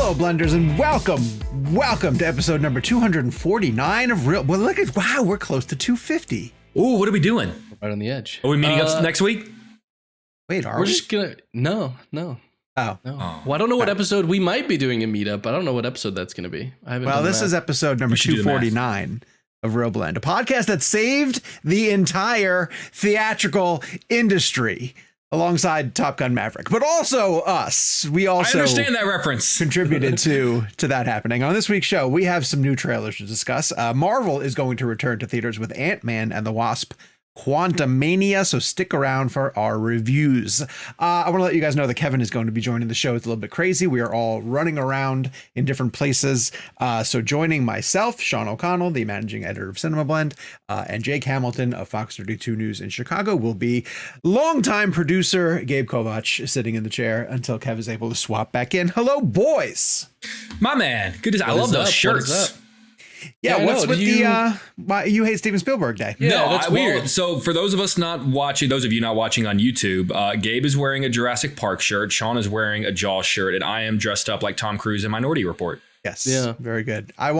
Hello, Blenders, and welcome to episode number 249 of Real. Well, look at we're close to 250. Ooh, what are we doing? Right on the edge. Are we meeting up next week? Wait, We're just gonna no. Oh. Well, I don't know what episode we might be doing a meetup. I don't know what episode that's gonna be. I haven't. Well, this is episode number 249 of ReelBlend, a podcast that saved the entire theatrical industry. Alongside Top Gun Maverick, but also us. We also I understand that reference. Contributed to that happening. On this week's show, we have some new trailers to discuss. Marvel is going to return to theaters with Ant-Man and the Wasp: Quantumania, so stick around for our reviews. I want to let you guys know that Kevin is going to be joining the show. It's a little bit crazy. We are all running around in different places. So joining myself, Sean O'Connell, the managing editor of CinemaBlend, and Jake Hamilton of Fox 32 News in Chicago will be longtime producer Gabe Kovach sitting in the chair until Kev is able to swap back in. Hello, boys. My man. Good to I love those shirts. Yeah, what's with the you hate Steven Spielberg day? Yeah, no, that's weird. So for those of you not watching on YouTube, Gabe is wearing a Jurassic Park shirt. Sean is wearing a Jaws shirt, and I am dressed up like Tom Cruise in Minority Report. Yes. Yeah. Very good. I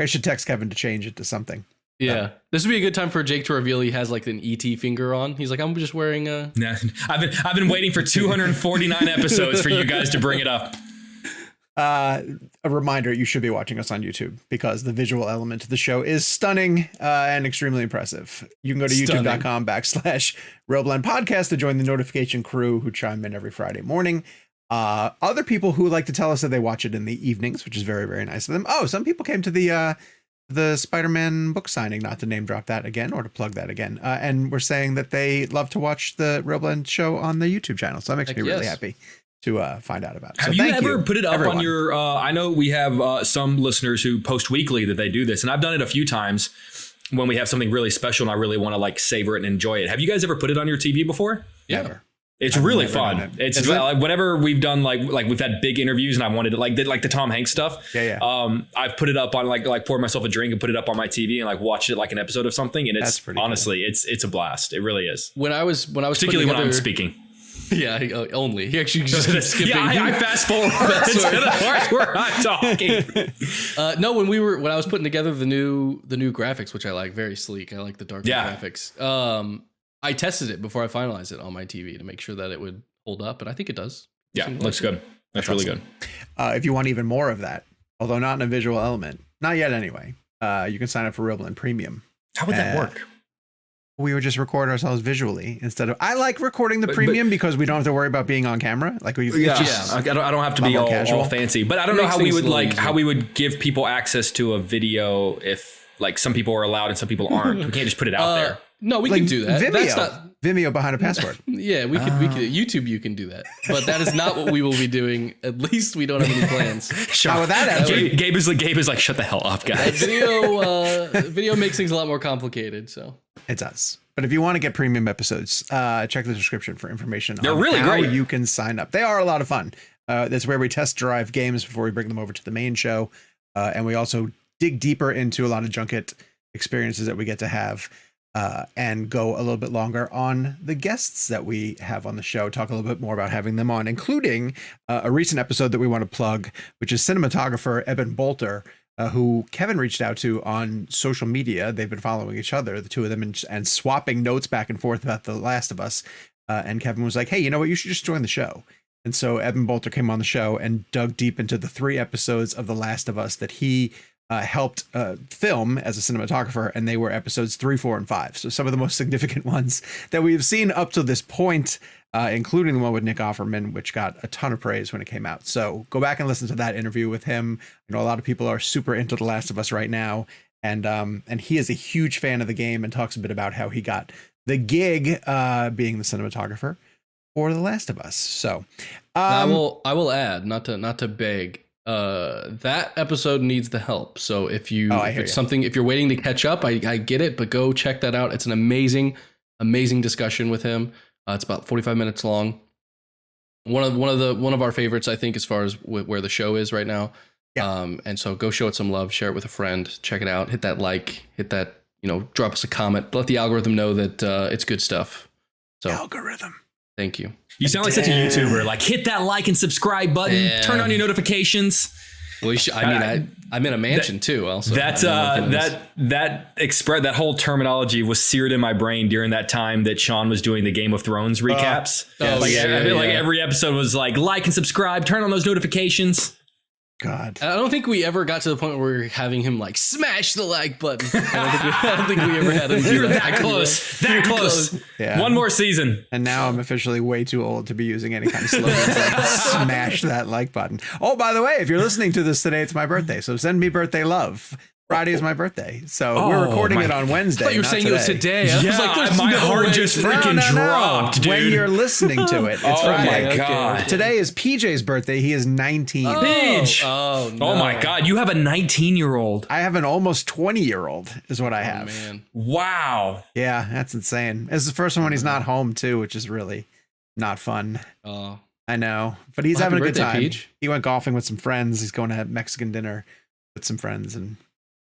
should text Kevin to change it to something. Yeah. This would be a good time for Jake to reveal he has like an ET finger on. He's like, I'm just wearing a. Nah, I've been waiting for 249 episodes for you guys to bring it up. A reminder, you should be watching us on YouTube because the visual element of the show is stunning and extremely impressive. You can go to youtube.com/ReelBlend Podcast to join the notification crew who chime in every Friday morning. Other people who like to tell us that they watch it in the evenings, which is very, very nice of them. Oh, some people came to the Spider-Man book signing, not to name drop that again or to plug that again. And were saying that they love to watch the ReelBlend show on the YouTube channel. So that makes me really happy to find out about. Have you ever put it up on your, I know we have some listeners who post weekly that they do this, and I've done it a few times when we have something really special and I really want to like savor it and enjoy it. Have you guys ever put it on your TV before? Yeah. Never. It's really fun. It's like whenever we've done like we've had big interviews and I wanted to like the Tom Hanks stuff. Yeah. I've put it up on like pour myself a drink and put it up on my TV and like watch it like an episode of something. And it's honestly, cool. It's a blast. It really is. When I was particularly when I'm speaking. Yeah, only. He actually just skipping. Yeah, I fast forward to the part where I'm talking. No, when I was putting together the new graphics, which I like, very sleek. I like the dark graphics. I tested it before I finalized it on my TV to make sure that it would hold up, and I think it does. Yeah, looks good. That's really good. If you want even more of that, although not in a visual element, not yet anyway, you can sign up for ReelBlend Premium. How would that work? We would just record ourselves visually instead of. I like recording the premium because we don't have to worry about being on camera. Like I don't have to be all fancy, but I don't know how we would give people access to a video if like some people are allowed and some people aren't. We can't just put it out there. No, we can do that. Vimeo behind a password. Yeah, we could YouTube. You can do that, but that is not what we will be doing. At least we don't have any plans. How would that happen? Gabe is like, shut the hell up, guys. Video makes things a lot more complicated. So it does. But if you want to get premium episodes, check the description for information. They're really great. You can sign up. They are a lot of fun. That's where we test drive games before we bring them over to the main show, and we also dig deeper into a lot of junket experiences that we get to have. And go a little bit longer on the guests that we have on the show, talk a little bit more about having them on, including a recent episode that we want to plug, which is cinematographer Eben Bolter, who Kevin reached out to on social media. They've been following each other, the two of them, and swapping notes back and forth about The Last of Us. And Kevin was like, hey, you know what? You should just join the show. And so Eben Bolter came on the show and dug deep into the 3 episodes of The Last of Us that he helped film as a cinematographer, and they were episodes 3, 4, and 5. So some of the most significant ones that we've seen up to this point, including the one with Nick Offerman, which got a ton of praise when it came out. So go back and listen to that interview with him. I know a lot of people are super into The Last of Us right now, and he is a huge fan of the game and talks a bit about how he got the gig being the cinematographer for The Last of Us. So I will add, not to beg. That episode needs the help. So if you're waiting to catch up, I get it, but go check that out. It's an amazing discussion with him. It's about 45 minutes long. One of our favorites, I think, as far as where the show is right now. Yeah. And so go show it some love, share it with a friend, check it out, hit that like, hit that, drop us a comment, let the algorithm know that it's good stuff. So algorithm. Thank you. You sound like such a YouTuber. Like, hit that like and subscribe button. Turn on your notifications. Well, I'm in a mansion too. Also, that whole terminology was seared in my brain during that time that Sean was doing the Game of Thrones recaps. Every episode was like and subscribe, turn on those notifications. God, I don't think we ever got to the point where we're having him like smash the like button. I don't think we ever had him. You're that close. That close. Yeah. One more season. And now I'm officially way too old to be using any kind of slogans like smash that like button. Oh, by the way, if you're listening to this today, it's my birthday. So send me birthday love. Friday is my birthday, so we're recording it on Wednesday. I thought you were saying today. It was today. I was like, my heart just freaking dropped, dude. When you're listening to it, it's Friday. My God. Today is PJ's birthday. He is 19. Peach. Oh, no. Oh my God. You have a 19-year-old. I have an almost 20-year-old is what I have. Man. Wow. Yeah, that's insane. This is the first one when he's not home too, which is really not fun. Oh, I know, but he's having a good time. Peach. He went golfing with some friends. He's going to have Mexican dinner with some friends and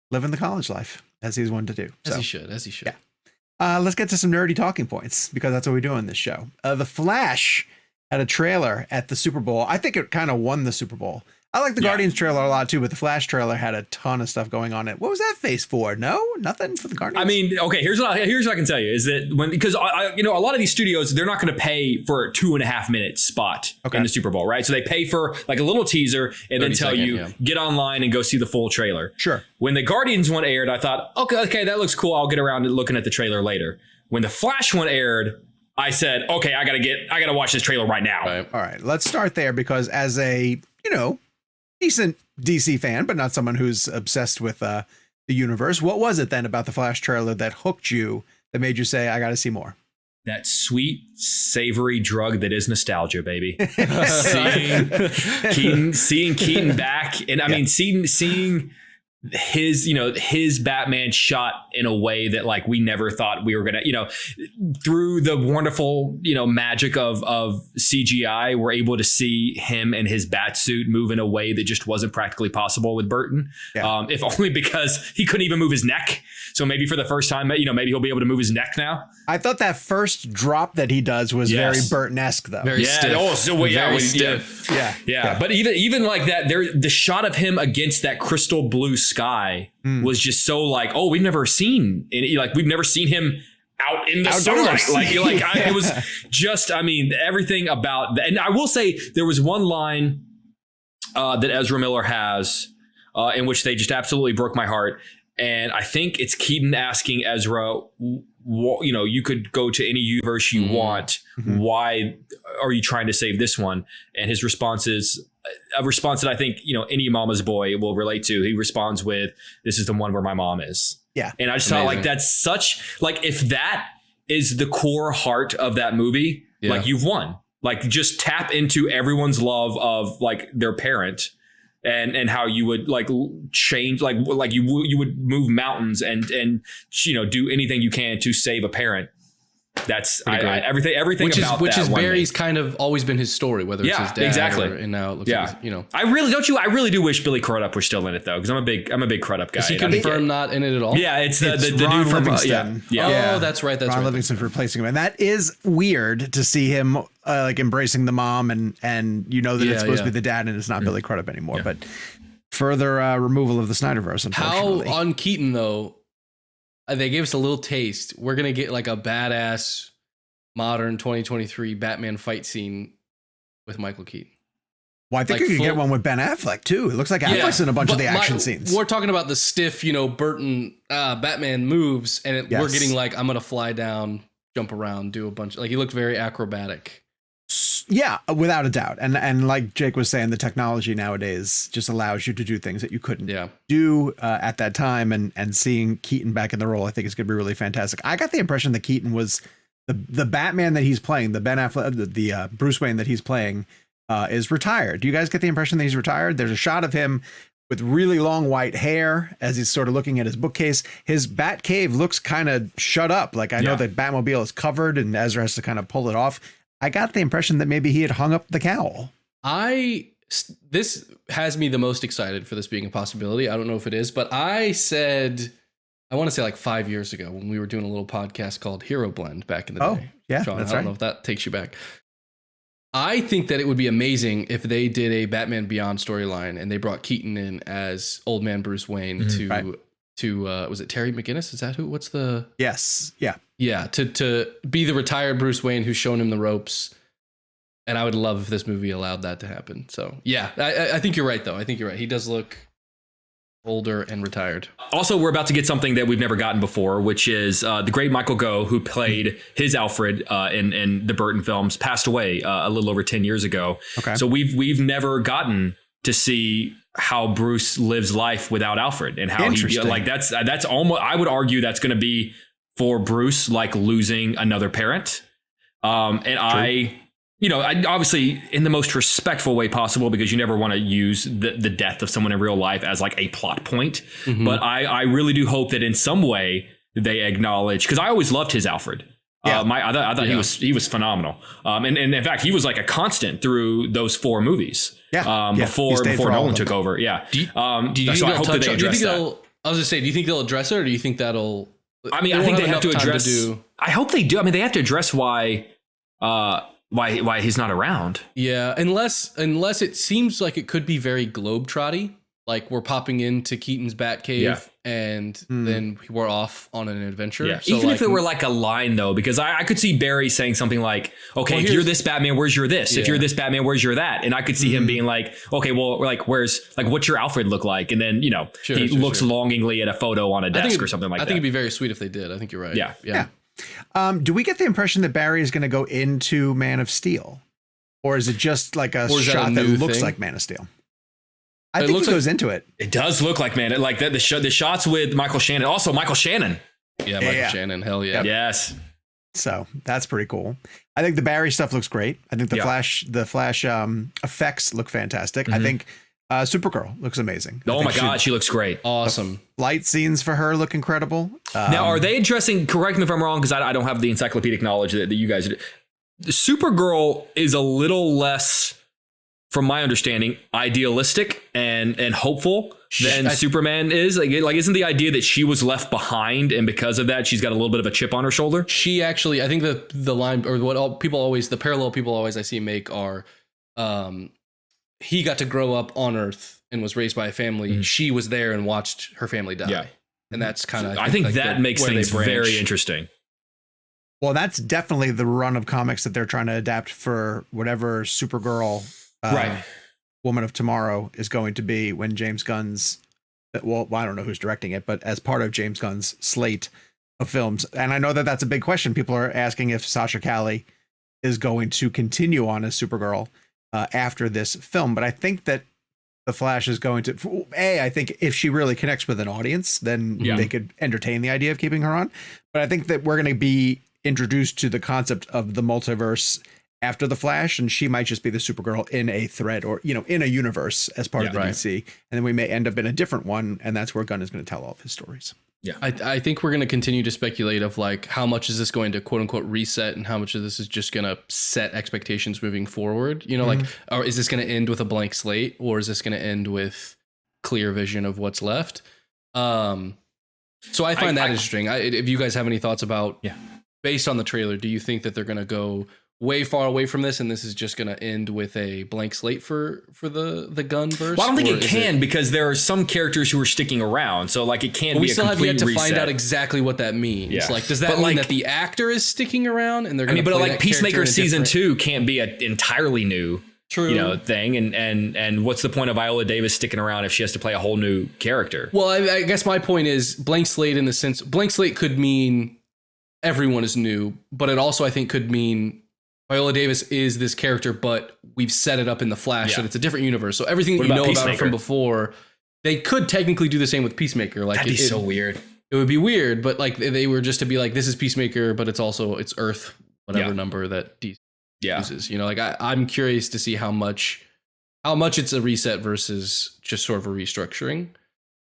living the college life as he's one to do. As he should. Yeah. Let's get to some nerdy talking points because that's what we do on this show. The Flash had a trailer at the Super Bowl. I think it kind of won the Super Bowl. I like the Guardians trailer a lot too, but the Flash trailer had a ton of stuff going on it. What was that face for? No, nothing for the Guardians. I mean, okay, here's what I can tell you is that because a lot of these studios, they're not going to pay for a 2.5 minute spot in the Super Bowl, right? So they pay for like a little teaser and then tell you get online and go see the full trailer. Sure. When the Guardians one aired, I thought, okay, that looks cool. I'll get around to looking at the trailer later. When the Flash one aired, I said, okay, I gotta watch this trailer right now. Right. All right, let's start there because as a decent DC fan, but not someone who's obsessed with the universe. What was it then about the Flash trailer that hooked you, that made you say, I got to see more? That sweet, savory drug that is nostalgia, baby. seeing Keaton back, and I mean, seeing his Batman shot in a way that like we never thought we were gonna, through the wonderful, magic of CGI, we're able to see him and his bat suit move in a way that just wasn't practically possible with Burton. Yeah. If only because he couldn't even move his neck. So maybe for the first time, maybe he'll be able to move his neck now. I thought that first drop that he does was very Burton-esque though. Very stiff. Oh, so very stiff. Yeah. But even like that, the shot of him against that crystal blue sky was just so like, oh, we've never seen him out in the sunlight. It was just, I mean, everything about that. And I will say there was one line that Ezra Miller has in which they just absolutely broke my heart. And I think it's Keaton asking Ezra, you could go to any universe you want. Mm-hmm. Why are you trying to save this one? And his response is a response that I think, any mama's boy will relate to. He responds with, this is the one where my mom is. Yeah. And I just thought like, that's such like, if that is the core heart of that movie, like you've won. Like just tap into everyone's love of like their parent. And how you would like change, like you would move mountains and do anything you can to save a parent. That's everything which is Barry's kind of always been his story, whether it's his dad and now it looks like I really do wish Billy Crudup was still in it though, because I'm a big Crudup guy. Is he confirmed not in it at all? Yeah, it's the dude from Livingston. Oh, that's right. Ron Livingston's replacing him, and that is weird to see him like embracing the mom and that it's supposed to be the dad and it's not Billy Crudup anymore. But further removal of the Snyderverse. Unfortunately. How on Keaton though? They gave us a little taste. We're going to get like a badass modern 2023 Batman fight scene with Michael Keaton. Well, I think you could get one with Ben Affleck too. It looks like Affleck's in a bunch of the action scenes. We're talking about the stiff, Burton Batman moves, and we're getting like, I'm going to fly down, jump around, do a bunch. Like he looked very acrobatic. Yeah, without a doubt. And like Jake was saying, the technology nowadays just allows you to do things that you couldn't do at that time. And seeing Keaton back in the role, I think is going to be really fantastic. I got the impression that Keaton was the Batman that he's playing, the Ben Affleck, the Bruce Wayne that he's playing is retired. Do you guys get the impression that he's retired? There's a shot of him with really long white hair as he's sort of looking at his bookcase. His Bat Cave looks kind of shut up. Like I know the Batmobile is covered and Ezra has to kind of pull it off. I got the impression that maybe he had hung up the cowl. This has me the most excited for this being a possibility. I don't know if it is, but I said I want to say like 5 years ago when we were doing a little podcast called ReelBlend back in the day. Oh, yeah, Sean, that's I don't know if that takes you back. I think that it would be amazing if they did a Batman Beyond storyline and they brought Keaton in as old man Bruce Wayne to was it Terry McGinnis? Is that who? What's the? Yes. Yeah. Yeah. To be the retired Bruce Wayne who's shown him the ropes. And I would love if this movie allowed that to happen. So yeah, I think you're right though. I think you're right. He does look older and retired. Also, we're about to get something that we've never gotten before, which is the great Michael Gough, who played his Alfred in the Burton films, passed away a little over 10 years ago. Okay. So we've never gotten to see how Bruce lives life without Alfred and how he like that's almost, I would argue that's going to be for Bruce like losing another parent. And True. I obviously in the most respectful way possible, because you never want to use the death of someone in real life as like a plot point. Mm-hmm. But I really do hope that in some way they acknowledge, because I always loved his Alfred. Yeah. I thought he was phenomenal. And in fact, he was like a constant through those 4 movies. Yeah. Before Nolan took over. Yeah. Do you think they'll touch on, I was just saying, do you think they'll address it, or do you think that'll? I mean, I think they have to address. I hope they do. I mean, they have to address why he's not around. Yeah, unless it seems like it could be very globetrotty, like we're popping into Keaton's Batcave and then we're off on an adventure. Yeah. So even if it were like a line though, because I could see Barry saying something like, okay, if you're this Batman, where's your this? Yeah. If you're this Batman, where's your that? And I could see him being like, okay, well, like what's your Alfred look like? And then, he looks longingly at a photo on a desk or something like that. I think it'd be very sweet if they did. I think you're right. Yeah. Do we get the impression that Barry is going to go into Man of Steel, or is it just like a shot that looks like Man of Steel? I think he goes into it. It does look like like the shots with Michael Shannon. Also, Michael Shannon. Yeah, Michael Shannon. Hell yeah. Yep. Yes. So that's pretty cool. I think the Barry stuff looks great. I think the Flash effects look fantastic. Mm-hmm. I think Supergirl looks amazing. Oh my God, she looks great. Awesome. Light scenes for her look incredible. Now, are they addressing, correct me if I'm wrong, because I don't have the encyclopedic knowledge that you guys do. Supergirl is a little less, from my understanding, idealistic and hopeful than Superman is. Like, isn't the idea that she was left behind, and because of that, she's got a little bit of a chip on her shoulder? She actually, I think the line, or the parallel people always I see make are, he got to grow up on Earth and was raised by a family. Mm-hmm. She was there and watched her family die. Yeah. And that's kind of, I think that makes things very interesting. Well, that's definitely the run of comics that they're trying to adapt for whatever Supergirl, Woman of Tomorrow is going to be when James Gunn's, well, I don't know who's directing it, but as part of James Gunn's slate of films. And I know that that's a big question. People are asking if Sasha Calle is going to continue on as Supergirl after this film. But I think that the Flash is going to, I think if she really connects with an audience, then they could entertain the idea of keeping her on. But I think that we're going to be introduced to the concept of the multiverse after the Flash, and she might just be the Supergirl in a thread or, in a universe as part of the DC. And then we may end up in a different one, and that's where Gunn is going to tell all of his stories. Yeah, I think we're going to continue to speculate of like how much is this going to quote unquote reset, and how much of this is just going to set expectations moving forward. Like, or is this going to end with a blank slate, or is this going to end with clear vision of what's left? So I find that interesting. If you guys have any thoughts about, based on the trailer, do you think that they're going to go way far away from this, and this is just going to end with a blank slate for the Gunn verse? Well, I don't think it can, because there are some characters who are sticking around, so like it can't be a complete reset. We still have yet to find out exactly what that means. Yeah. Like, does that mean that the actor is sticking around and they're going to play that Peacemaker season 2 can't be an entirely new thing, and what's the point of Viola Davis sticking around if she has to play a whole new character? Well, I guess my point is blank slate in the sense blank slate could mean everyone is new, but it also I think could mean Viola Davis is this character, but we've set it up in the Flash that it's a different universe. So everything that you know about it from before, they could technically do the same with Peacemaker. Like, that'd be so weird. It would be weird, but like they were just to be like, this is Peacemaker, but it's Earth, whatever number that DC uses. Like I'm curious to see how much it's a reset versus just sort of a restructuring.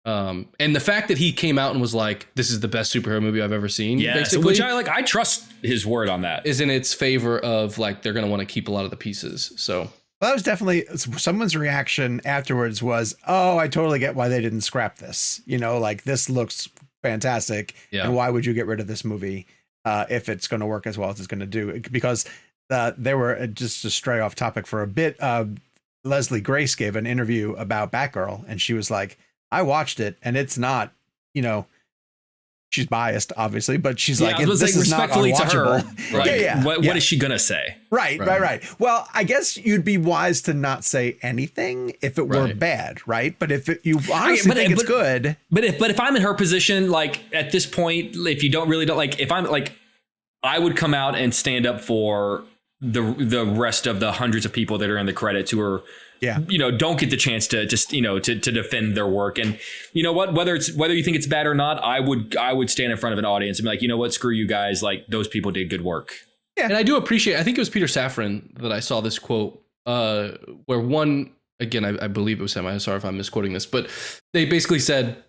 And the fact that he came out and was like, this is the best superhero movie I've ever seen. Yeah. Which I trust his word on that. Is in its favor of like, they're going to want to keep a lot of the pieces. So well, that was definitely someone's reaction afterwards was, oh, I totally get why they didn't scrap this. Like this looks fantastic. Yeah. And why would you get rid of this movie if it's going to work as well as it's going to do? Because they were, just to stray off topic for a bit, Leslie Grace gave an interview about Batgirl, and she was like, I watched it, and it's not, she's biased, obviously, but she's like, this is not unwatchable. Like, what is she gonna say? Right. Well, I guess you'd be wise to not say anything if it were bad, right? But if you honestly think it's good, but if I'm in her position, like at this point, if you don't like, if I'm like, I would come out and stand up for the rest of the hundreds of people that are in the credits who are. Yeah, don't get the chance to just to defend their work. And you know what, whether you think it's bad or not, I would stand in front of an audience and be like, you know what, screw you guys, like those people did good work. Yeah, and I do appreciate, I think it was Peter Safran that I saw this quote where one, again, I believe it was him, I'm sorry if I'm misquoting this, but they basically said,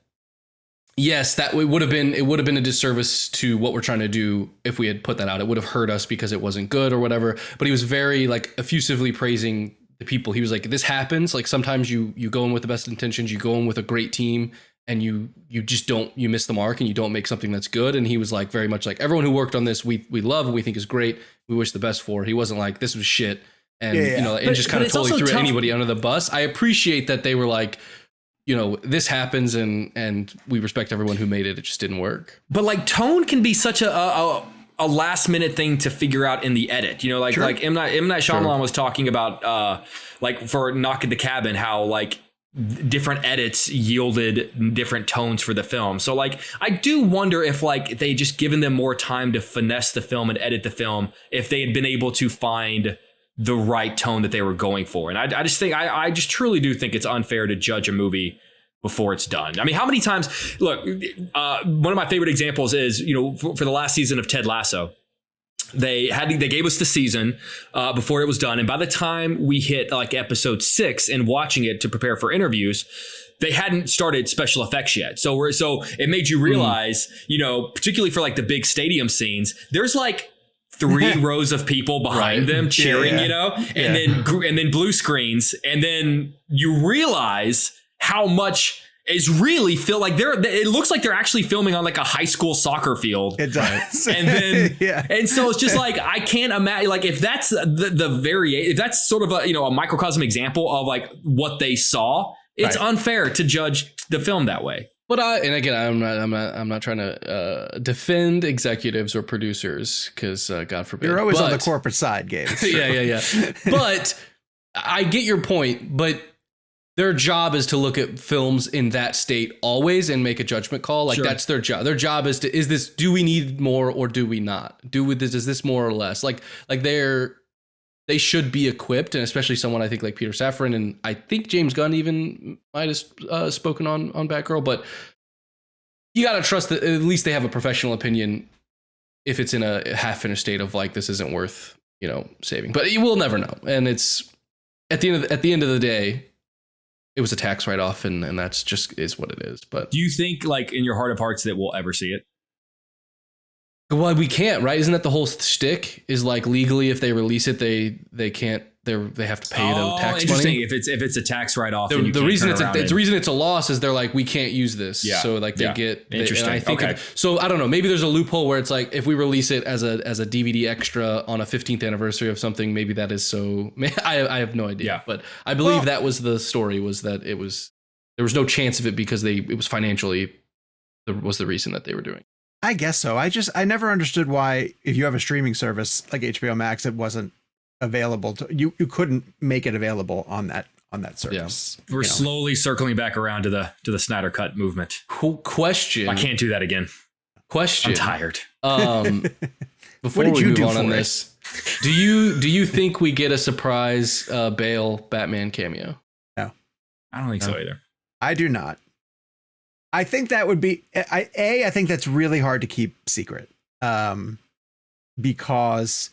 yes, that it would have been a disservice to what we're trying to do if we had put that out. It would have hurt us because it wasn't good or whatever. But he was very like effusively praising the people. He was like, this happens. Like sometimes you go in with the best intentions, you go in with a great team, and you just you miss the mark and you don't make something that's good. And he was like, very much like, everyone who worked on this, we love and we think is great. We wish the best for. He wasn't like, this was shit. And and just kind of totally threw anybody under the bus. I appreciate that they were like, this happens and we respect everyone who made it. It just didn't work. But like tone can be such a last minute thing to figure out in the edit, like M. Night Shyamalan was talking about, like for Knock at the Cabin, how like different edits yielded different tones for the film. So like, I do wonder if like they just given them more time to finesse the film and edit the film, if they had been able to find the right tone that they were going for. And I just think, I just truly do think it's unfair to judge a movie before it's done. I mean, how many times, look, one of my favorite examples is, for the last season of Ted Lasso, they gave us the season before it was done. And by the time we hit like episode 6 and watching it to prepare for interviews, they hadn't started special effects yet. So it made you realize, particularly for like the big stadium scenes, there's like 3 rows of people behind them cheering, and then blue screens. And then you realize how much is really feel like it looks like they're actually filming on like a high school soccer field. It does. And then, and so it's just like, I can't imagine, like if that's if that's sort of a microcosm example of like what they saw, it's unfair to judge the film that way. But I'm not trying to defend executives or producers because God forbid. You're always on the corporate side, Gabe. Yeah. But I get your point, but their job is to look at films in that state always and make a judgment call. Like that's their job. Their job is do we need more or do we not? Is this more or less? Like they should be equipped, and especially someone I think like Peter Safran, and I think James Gunn even might have spoken on Batgirl, but you got to trust that at least they have a professional opinion if it's in a half-finished state of like, this isn't worth, saving. But you will never know. And it's at the end of the day, it was a tax write-off, and that's just is what it is. But do you think, like in your heart of hearts, that we'll ever see it? Well, we can't, right? Isn't that the whole shtick? Is like legally, if they release it, they can't. They have to pay the tax money. If it's a tax write-off, the reason it's a loss is they're like, we can't use this. Yeah. So like they get interesting. I think so. I don't know. Maybe there's a loophole where it's like if we release it as a DVD extra on a 15th anniversary of something, maybe that is so. I have no idea. Yeah. But I believe that was the story. Was that there was no chance of it because it was financially was the reason that they were doing. I guess so. I never understood why if you have a streaming service like HBO Max, it wasn't available to you couldn't make it available on that service. Yeah. We're slowly circling back around to the Snyder Cut movement. Question. I can't do that again. Question. I'm tired. Before we move on this, do you think we get a surprise Bale Batman cameo? No. I don't think so either. I do not. I think that would be I think that's really hard to keep secret. Because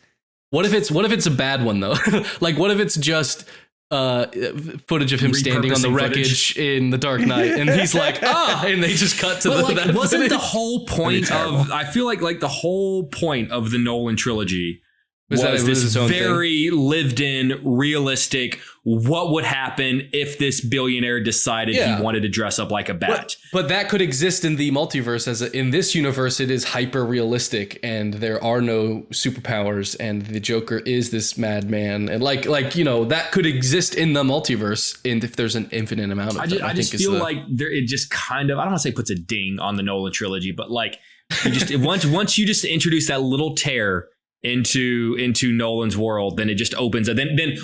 what if it's a bad one though? Like what if it's just footage of him standing on the wreckage in The Dark Knight and he's like, and they just cut to that wasn't footage. The whole point of I feel like the whole point of the Nolan trilogy was this very lived in, realistic, what would happen if this billionaire decided he wanted to dress up like a bat? But that could exist in the multiverse. In this universe, it is hyper realistic and there are no superpowers and the Joker is this madman. And that could exist in the multiverse if there's an infinite amount of them. I just feel like it just kind of, I don't want to say puts a ding on the Nolan trilogy, but like you just once you just introduce that little tear into Nolan's world, then it just opens and then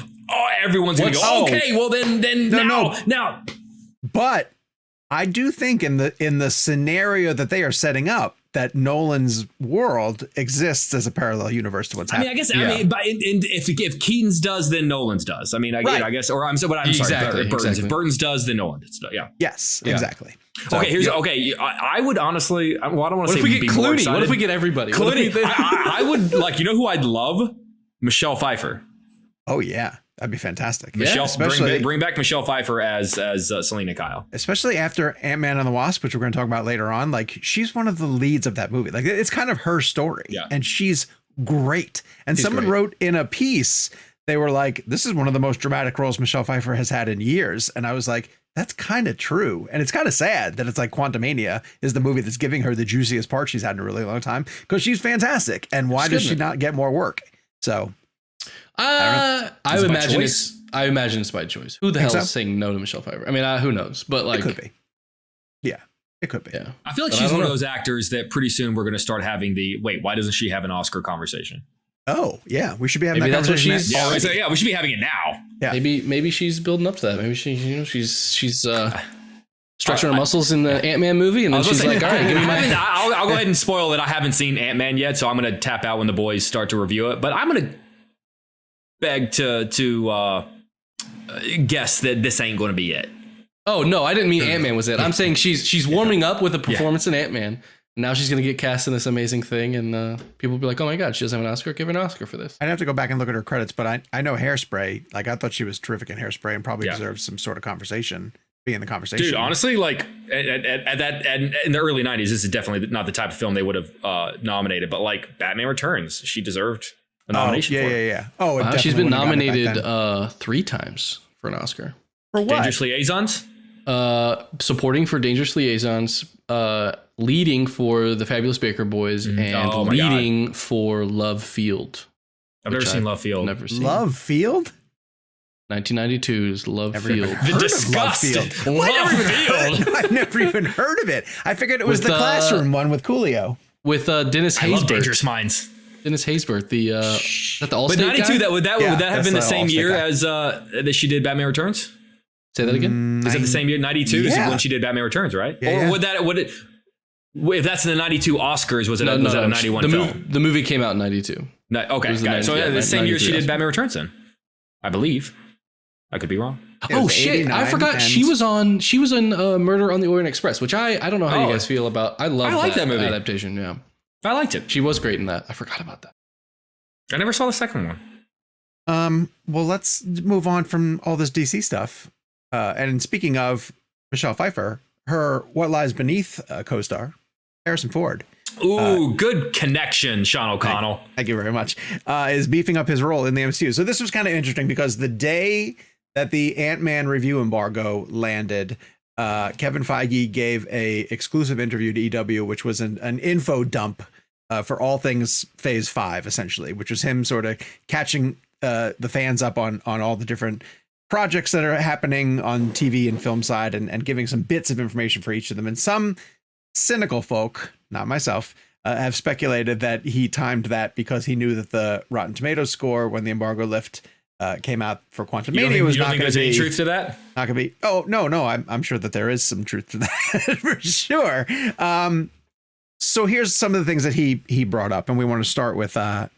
everyone's gonna go, okay, well then now. But I do think in the scenario that they are setting up, that Nolan's world exists as a parallel universe to what's happening. I mean, if Keaton's does, then Nolan's does. I mean, I guess, or I'm sorry, Burton's. If Burton's does, then Nolan does. Yeah. Yes, exactly. So, I would honestly, I don't want to say. What if we get Clooney? What if we get everybody? Clooney. I would you know who I'd love? Michelle Pfeiffer. Oh yeah. That'd be fantastic. Michelle, bring back Michelle Pfeiffer as Selena Kyle. Especially after Ant-Man and the Wasp, which we're going to talk about later on. Like, she's one of the leads of that movie. Like, it's kind of her story. Yeah. And she's great. And someone wrote in a piece, they were like, this is one of the most dramatic roles Michelle Pfeiffer has had in years. And I was like, that's kind of true. And it's kind of sad that it's like Quantumania is the movie that's giving her the juiciest part she's had in a really long time, because she's fantastic. And why does she not get more work? So... I imagine it's by choice. Who the hell is saying no to Michelle Pfeiffer? I mean, who knows? But like, it could be. Yeah, it could be. Yeah, I feel like she's one of those actors that pretty soon we're going to start having the why doesn't she have an Oscar conversation? Oh yeah, we should be having that conversation. We should be having it now. Yeah, maybe she's building up to that. Maybe she's stretching her muscles in the Ant-Man movie, and then she's like, all right, give me my. I'll go ahead and spoil it. I haven't seen Ant-Man yet, so I'm going to tap out when the boys start to review it. But I'm going to beg to guess that this ain't going to be it. Oh no, I didn't mean Ant-Man was it. I'm saying she's warming up with a performance in Ant-Man. Now she's going to get cast in this amazing thing, and people will be like, oh my God, she doesn't have an Oscar. Give her an Oscar for this. I'd have to go back and look at her credits, but I know Hairspray. Like, I thought she was terrific in Hairspray and probably deserves some sort of conversation. Be in the conversation. Dude, honestly, like at that in the early 90s, this is definitely not the type of film they would have nominated, but like Batman Returns, she deserved a nomination for. Yeah. Oh, wow, she's been nominated 3 times for an Oscar. For what? Dangerous Liaisons? Supporting for Dangerous Liaisons, leading for The Fabulous Baker Boys, and leading for Love Field. I've never seen Love Field. Never seen Love Field? 1992's Love Field. The disgusted Love Field. I've never even heard of it. I figured it was the classroom one with Coolio. With Dennis Haysbert. I love Dangerous Minds. Dennis Haysbert, the Allstate guy? 92, would that have been the same year guy. as that she did Batman Returns? Say that again? Is it the same year? 92 is when she did Batman Returns, right? Yeah, or would it if that's in the 92 Oscars, was it a 91 film? The movie came out in 92. Okay, got it. So the same year she did Batman Returns then, I believe. I could be wrong. Oh shit! I forgot she was on Murder on the Orient Express, which I don't know how you guys feel about. I like that movie adaptation. Yeah, I liked it. She was great in that. I forgot about that. I never saw the second one. Well, let's move on from all this DC stuff. And speaking of Michelle Pfeiffer, her What Lies Beneath co-star, Harrison Ford. Ooh, good connection, Sean O'Connell. Thank you very much. Is beefing up his role in the MCU. So this was kind of interesting because the day that the Ant-Man review embargo landed, Kevin Feige gave a exclusive interview to EW, which was an info dump for all things Phase 5, essentially, which was him sort of catching the fans up on all the different projects that are happening on TV and film side and giving some bits of information for each of them. And some cynical folk, not myself, have speculated that he timed that because he knew that the Rotten Tomatoes score when the embargo lift came out for Quantumania was not going to be any truth to that. Not going to be. Oh no, I'm sure that there is some truth to that for sure. So here's some of the things that he brought up, and we want to start with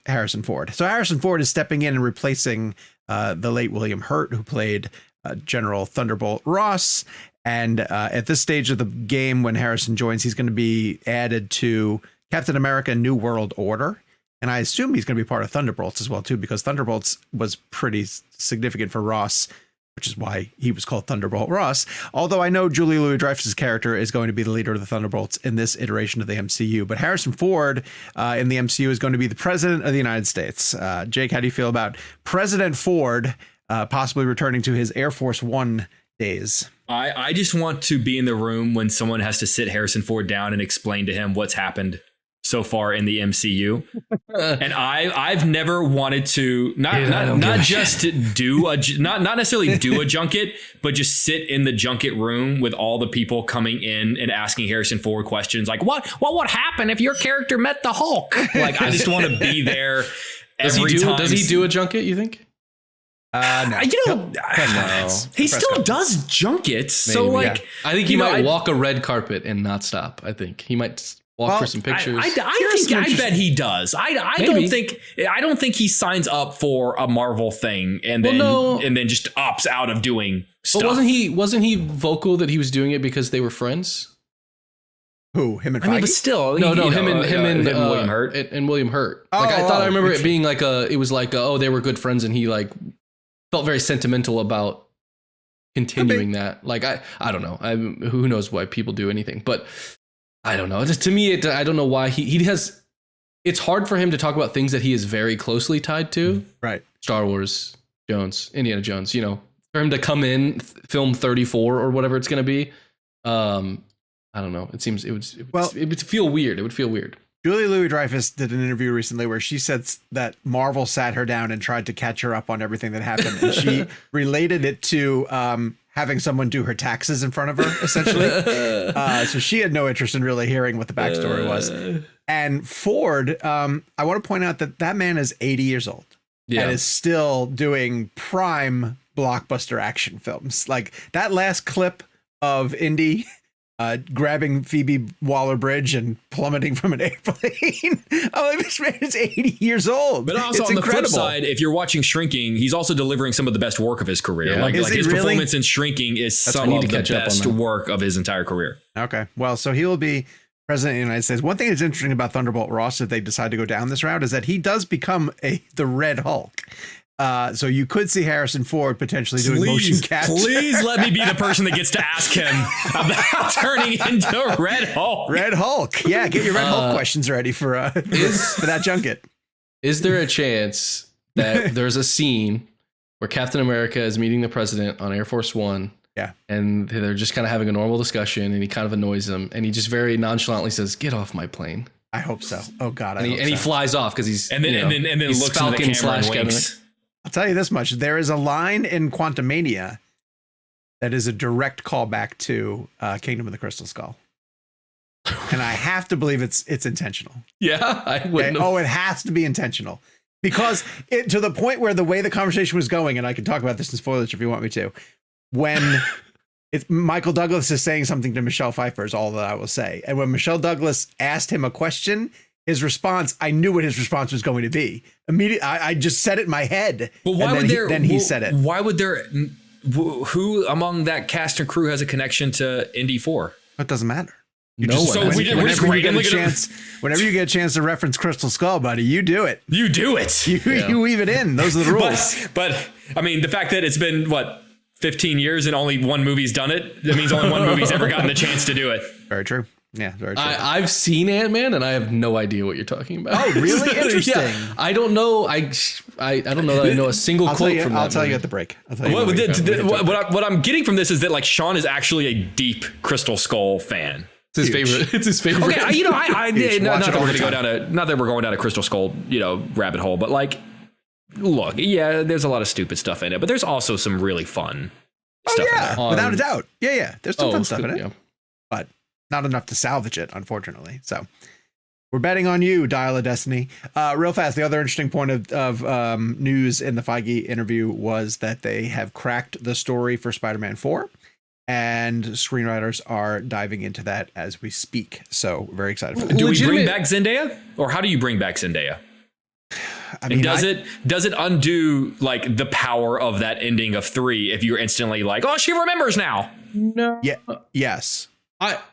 Harrison Ford. So Harrison Ford is stepping in and replacing the late William Hurt, who played General Thunderbolt Ross. And at this stage of the game, when Harrison joins, he's going to be added to Captain America: New World Order. And I assume he's going to be part of Thunderbolts as well, too, because Thunderbolts was pretty significant for Ross which is why he was called Thunderbolt Ross. Although I know Julia Louis-Dreyfus's character is going to be the leader of the Thunderbolts in this iteration of the MCU. But Harrison Ford in the MCU is going to be the president of the United States. Jake, how do you feel about President Ford possibly returning to his Air Force One days? I just want to be in the room when someone has to sit Harrison Ford down and explain to him what's happened so far in the MCU. And I've never wanted to not necessarily do a junket, but just sit in the junket room with all the people coming in and asking Harrison Ford questions like, what would happen if your character met the Hulk? Like, I just want to be there every time. Does he do a junket, you think? No. He still does junkets. Maybe, so like, I think he might walk a red carpet and not stop. I think he might walk for some pictures. I bet he does. I don't think he signs up for a Marvel thing and then just opts out of doing stuff. But wasn't he vocal that he was doing it because they were friends? Who, him and Feige? But still, him and William Hurt and William Hurt. Like I remember it being like they were good friends, and he like felt very sentimental about continuing that. Like I don't know. Who knows why people do anything, but I don't know. To me, I don't know why he has. It's hard for him to talk about things that he is very closely tied to. Right. Star Wars, Indiana Jones. For him to come in, film 34 or whatever it's going to be. I don't know. It seems it would feel weird. It would feel weird. Julia Louis-Dreyfus did an interview recently where she said that Marvel sat her down and tried to catch her up on everything that happened. And she related it to having someone do her taxes in front of her, essentially. So she had no interest in really hearing what the backstory was. And Ford, I want to point out that man is 80 years old and is still doing prime blockbuster action films. Like that last clip of Indy grabbing Phoebe Waller-Bridge and plummeting from an airplane. I'm like, this man is 80 years old. But also on the flip side, if you're watching Shrinking, he's also delivering some of the best work of his career. Yeah. Like his performance in Shrinking is some of the best work of his entire career. Okay. Well, so he will be president of the United States. One thing that's interesting about Thunderbolt Ross, if they decide to go down this route, is that he does become the Red Hulk. So you could see Harrison Ford potentially doing motion capture. Please let me be the person that gets to ask him about turning into Red Hulk. Red Hulk. Yeah, get your Red Hulk questions ready for that junket. Is there a chance that there's a scene where Captain America is meeting the president on Air Force One? Yeah. And they're just kind of having a normal discussion, and he kind of annoys him, and he just very nonchalantly says, "Get off my plane." I hope so. Oh God, and he flies off because he's and then looks at the camera and winks. I'll tell you this much. There is a line in Quantumania that is a direct callback to Kingdom of the Crystal Skull. And I have to believe it's intentional. Yeah, I wouldn't. Oh, it has to be intentional. Because to the point where the way the conversation was going, and I can talk about this in spoilers if you want me to, when Michael Douglas is saying something to Michelle Pfeiffer is all that I will say. And when Michelle Douglas asked him a question, his response, I knew what his response was going to be. Immediately, I just said it in my head. But why would there? Then he said it. Why would there? Who among that cast and crew has a connection to Indy 4? It doesn't matter. No one. So whenever you get a chance to reference Crystal Skull, buddy, you do it. You do it. You weave it in. Those are the rules. But I mean, the fact that it's been 15 years and only one movie's done it. That means only one movie's ever gotten the chance to do it. Very true. Yeah, very true. I've seen Ant-Man and I have no idea what you're talking about. Oh, really? Interesting. Yeah, I don't know. I don't know that I know a single quote from that. I'll tell you at the break. What I'm getting from this is that like Sean is actually a deep Crystal Skull fan. It's his favorite. It's his favorite. Okay, not that we're going down a Crystal Skull, rabbit hole, but like, look, yeah, there's a lot of stupid stuff in it, but there's also some really fun stuff in there. Without a doubt. Yeah. There's some fun stuff in it, but not enough to salvage it, unfortunately. So we're betting on you, Dial of Destiny. Real fast, the other interesting point of news in the Feige interview was that they have cracked the story for Spider-Man 4. And screenwriters are diving into that as we speak. So very excited for that. Do we bring back Zendaya? Or how do you bring back Zendaya? I mean, does it undo like the power of that ending of 3 if you're instantly like, oh, she remembers now? No. Yeah. Yes.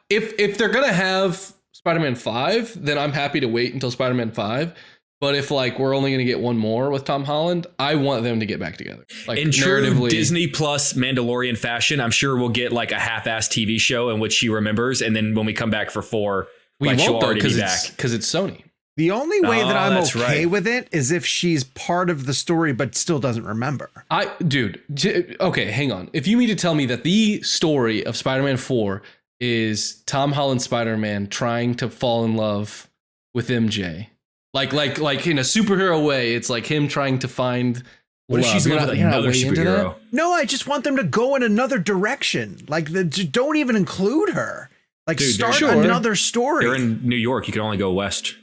If they're gonna have Spider-Man 5, then I'm happy to wait until Spider-Man 5. But if like we're only going to get one more with Tom Holland, I want them to get back together. Like in true Disney Plus Mandalorian fashion, I'm sure we'll get like a half-assed TV show in which she remembers, and then when we come back for 4, we like, won't though because it's Sony. The only way that I'm okay with it is if she's part of the story but still doesn't remember. Okay, hang on. If you mean to tell me that the story of Spider-Man 4 is Tom Holland Spider-Man trying to fall in love with MJ. Like in a superhero way, it's like him trying to find. What if she's with another superhero? No, I just want them to go in another direction. Like, don't even include her. Like, dude, start another story. They're in New York. You can only go west.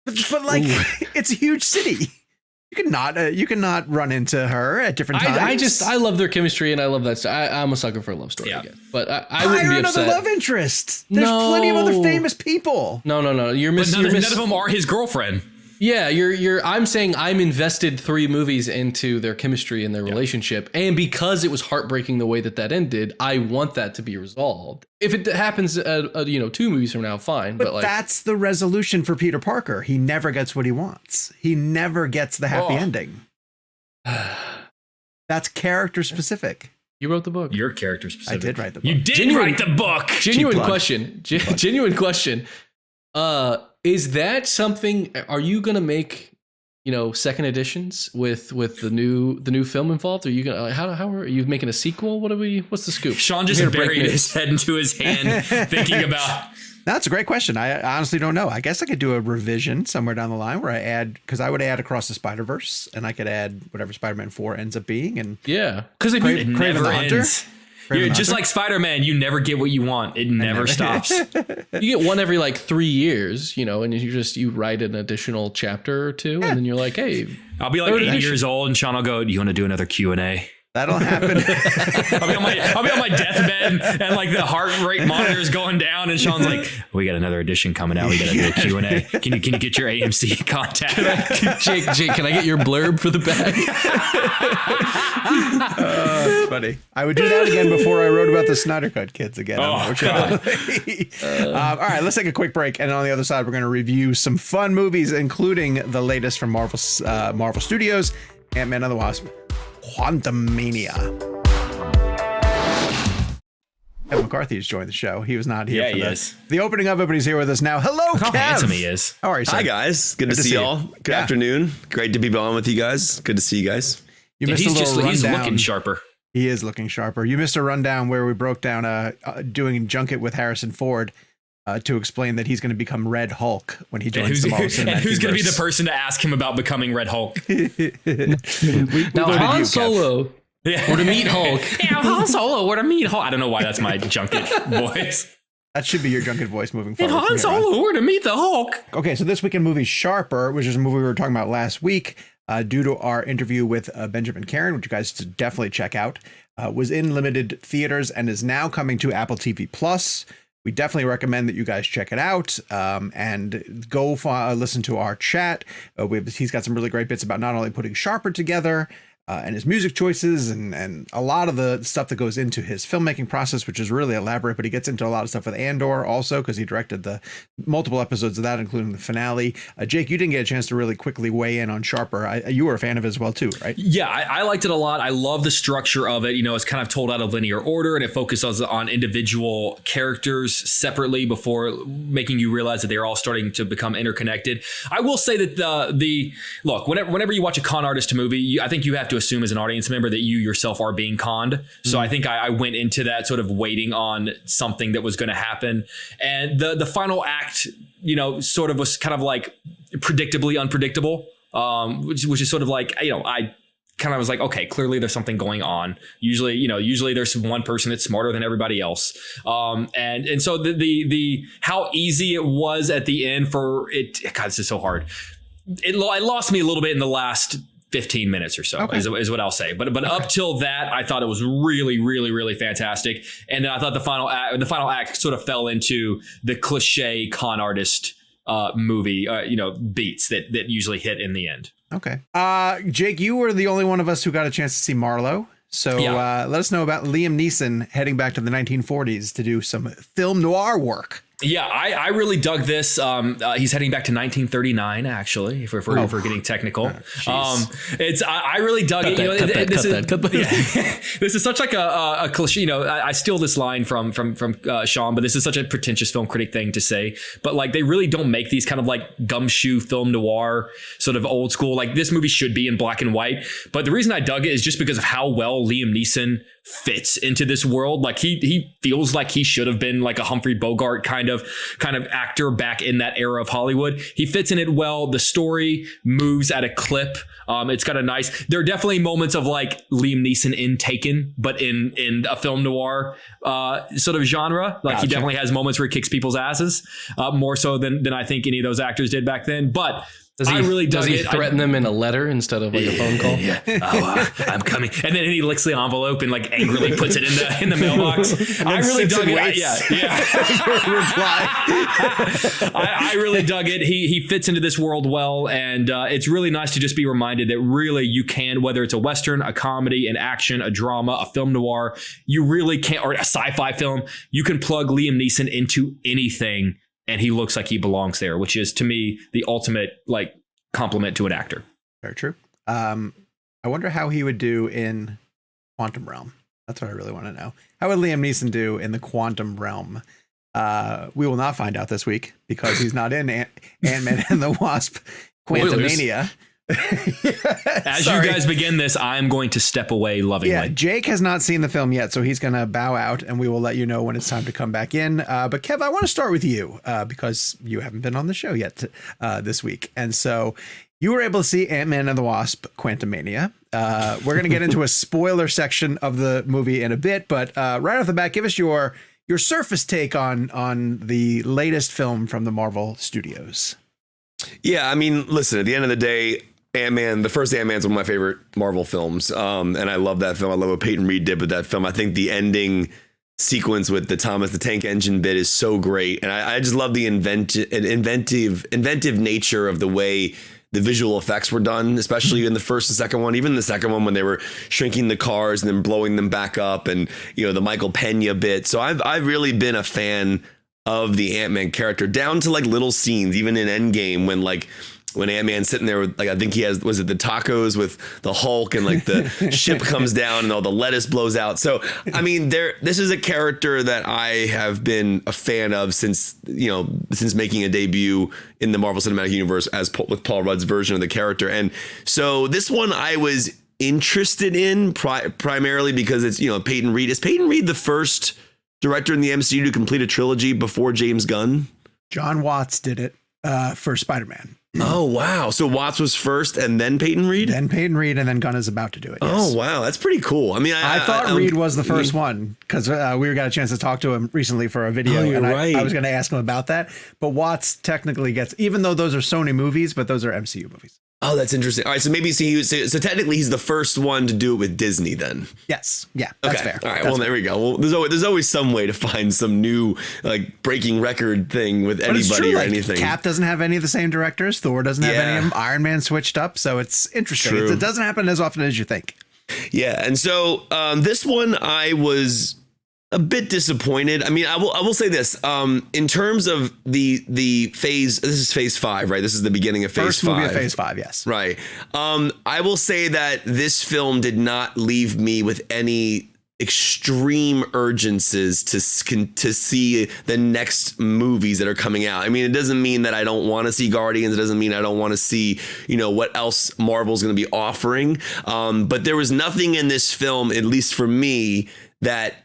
But like, it's a huge city. You cannot run into her at different times. I love their chemistry, and I love that. I'm a sucker for a love story again. But I wouldn't be upset. Another love interest. There's plenty of other famous people. No. None of them are his girlfriend. Yeah, I'm saying I'm invested 3 movies into their chemistry and their relationship, and because it was heartbreaking the way that ended, I want that to be resolved. If it happens, 2 movies from now, fine. But like, that's the resolution for Peter Parker. He never gets what he wants. He never gets the happy ending. That's character specific. You wrote the book. Your character specific. I did write the book. You did write the book. Genuine question. Genuine question. Is that something? Are you gonna make, second editions with the new film involved? Are you gonna how are you making a sequel? What's the scoop? Sean just buried his head into his hand, thinking about. That's a great question. I honestly don't know. I guess I could do a revision somewhere down the line where I would add Across the Spider-Verse, and I could add whatever Spider-Man 4 ends up being, and because if it never ends. You're just like Spider-Man, you never get what you want. It never stops. You get one every like 3 years, and you write an additional chapter or 2, and then you're like, hey, I'll be like 8 years old, and Sean will go, do you want to do another Q&A? That'll happen. I'll be on my deathbed, and like the heart rate monitor is going down, and Sean's like, we got another edition coming out. We got to do a Q&A. Can you get your AMC contact? Jake, can I get your blurb for the bag? That's funny. I would do that again before I wrote about the Snyder Cut kids again. Oh, God. All right, let's take a quick break, and on the other side, we're going to review some fun movies, including the latest from Marvel Studios, Ant-Man and the Wasp, Quantumania. Kevin McCarthy has joined the show. He was not here for the opening of it, but he's here with us now. Hello, How Kev. handsome he is. How are you, sir? Hi, guys. Good to see y'all. Good afternoon. Great to be on with you guys. Good to see you guys. He's looking sharper. He is looking sharper. You missed a rundown where we broke down doing junket with Harrison Ford to explain that he's going to become Red Hulk when he joins the Marvel Cinematic And who's going to be Universe. the person to ask him about becoming Red Hulk? Now Han Solo or to meet Hulk. Yeah, Han Solo or to meet Hulk. I don't know why that's my junket voice. That should be your junket voice moving forward. And Han Solo or to meet the Hulk. Okay, so this weekend movie Sharper, which is a movie we were talking about last week, due to our interview with Benjamin Caron, which you guys should definitely check out, was in limited theaters and is now coming to Apple TV Plus. We definitely recommend that you guys check it out and go listen to our chat. He's got some really great bits about not only putting Sharper together and his music choices and a lot of the stuff that goes into his filmmaking process, which is really elaborate, but he gets into a lot of stuff with Andor also because he directed the multiple episodes of that, including the finale. Jake, you didn't get a chance to really quickly weigh in on Sharper. You were a fan of it as well too, right? Yeah, I liked it a lot. I love the structure of it. It's kind of told out of linear order, and it focuses on individual characters separately before making you realize that they're all starting to become interconnected. I will say that look, whenever you watch a con artist movie, I think you have to assume as an audience member that you yourself are being conned. So I think I went into that sort of waiting on something that was going to happen. And the final act, sort of was kind of like predictably unpredictable, which is sort of like, I kind of was like, okay, clearly there's something going on. Usually there's one person that's smarter than everybody else. And so the how easy it was at the end for it. God, this is so hard. It lost me a little bit in the last 15 minutes or so is what I'll say. But up till that, I thought it was really, really, really fantastic. And then I thought the final act sort of fell into the cliche con artist movie, beats that usually hit in the end. Okay. Jake, you were the only one of us who got a chance to see Marlowe. So let us know about Liam Neeson heading back to the 1940s to do some film noir work. Yeah, I really dug this. He's heading back to 1939, actually, if we're getting technical. I really dug it. This is such like a cliche. You know, I steal this line from Sean, but this is such a pretentious film critic thing to say. But like, they really don't make these kind of like gumshoe film noir sort of old school. Like, this movie should be in black and white. But the reason I dug it is just because of how well Liam Neeson fits into this world. Like, he feels like he should have been like a Humphrey Bogart kind of actor back in that era of Hollywood. He fits in it well. The story moves at a clip. It's got there are definitely moments of like Liam Neeson in Taken, but in a film noir sort of genre. Like, he definitely has moments where he kicks people's asses, more so than I think any of those actors did back then. But does he threaten them in a letter instead of like a phone call? Yeah. I'm coming. And then he licks the envelope and like angrily puts it in the mailbox. I really dug it. I really dug it. He fits into this world well. And it's really nice to just be reminded that really you can, whether it's a Western, a comedy, an action, a drama, a film noir, you really can't, or a sci-fi film, you can plug Liam Neeson into anything and he looks like he belongs there, which is, to me, the ultimate like compliment to an actor. Very true. I wonder how he would do in Quantum Realm. That's what I really want to know. How would Liam Neeson do in the Quantum Realm? We will not find out this week because he's not in Ant-Man and the Wasp Quantumania. As you guys begin this, I'm going to step away lovingly. Yeah, Jake has not seen the film yet, so he's going to bow out, and we will let you know when it's time to come back in. But Kev, I want to start with you because you haven't been on the show yet this week, and so you were able to see Ant-Man and the Wasp: Quantumania. We're going to get into a spoiler section of the movie in a bit, but right off the bat, give us your surface take on the latest film from the Marvel Studios. Yeah, I mean, listen, at the end of the day, Ant-Man, the first Ant-Man is one of my favorite Marvel films. And I love that film. I love what Peyton Reed did with that film. I think the ending sequence with the Thomas the Tank Engine bit is so great. And I just love the inventive nature of the way the visual effects were done, especially in the first and second one, even the second one when they were shrinking the cars and then blowing them back up, and, you know, the Michael Pena bit. So I've really been a fan of the Ant-Man character, down to like little scenes, even in Endgame when Ant-Man's sitting there with, like, I think he has, was it the tacos with the Hulk, and like the ship comes down and all the lettuce blows out. So, I mean, this is a character that I have been a fan of since making a debut in the Marvel Cinematic Universe with Paul Rudd's version of the character. And so this one I was interested in primarily because it's, Peyton Reed. Is Peyton Reed the first director in the MCU to complete a trilogy before James Gunn? John Watts did it for Spider-Man. Oh, wow. So Watts was first and then Peyton Reed? Then Peyton Reed, and then Gunn is about to do it. Yes. Oh, wow. That's pretty cool. I mean, I thought Reed was the first one because we got a chance to talk to him recently for a video. And right. I was going to ask him about that. But Watts technically gets, even though those are Sony movies, but those are MCU movies. Oh, that's interesting. All right, so maybe so technically he's the first one to do it with Disney then. Yes. Yeah, that's fair. All right, there we go. Well, there's always some way to find some new like breaking record thing with anybody or anything. Cap doesn't have any of the same directors. Thor doesn't have any of them. Iron Man switched up, so it's interesting. It doesn't happen as often as you think. Yeah, and so this one I was a bit disappointed. I mean, I will say this. In terms of the phase, this is phase 5, right? This is the beginning of phase 5. First movie of phase 5, yes. Right. I will say that this film did not leave me with any extreme urgencies to see the next movies that are coming out. I mean, it doesn't mean that I don't want to see Guardians. It doesn't mean I don't want to see, what else Marvel's going to be offering. But there was nothing in this film, at least for me, that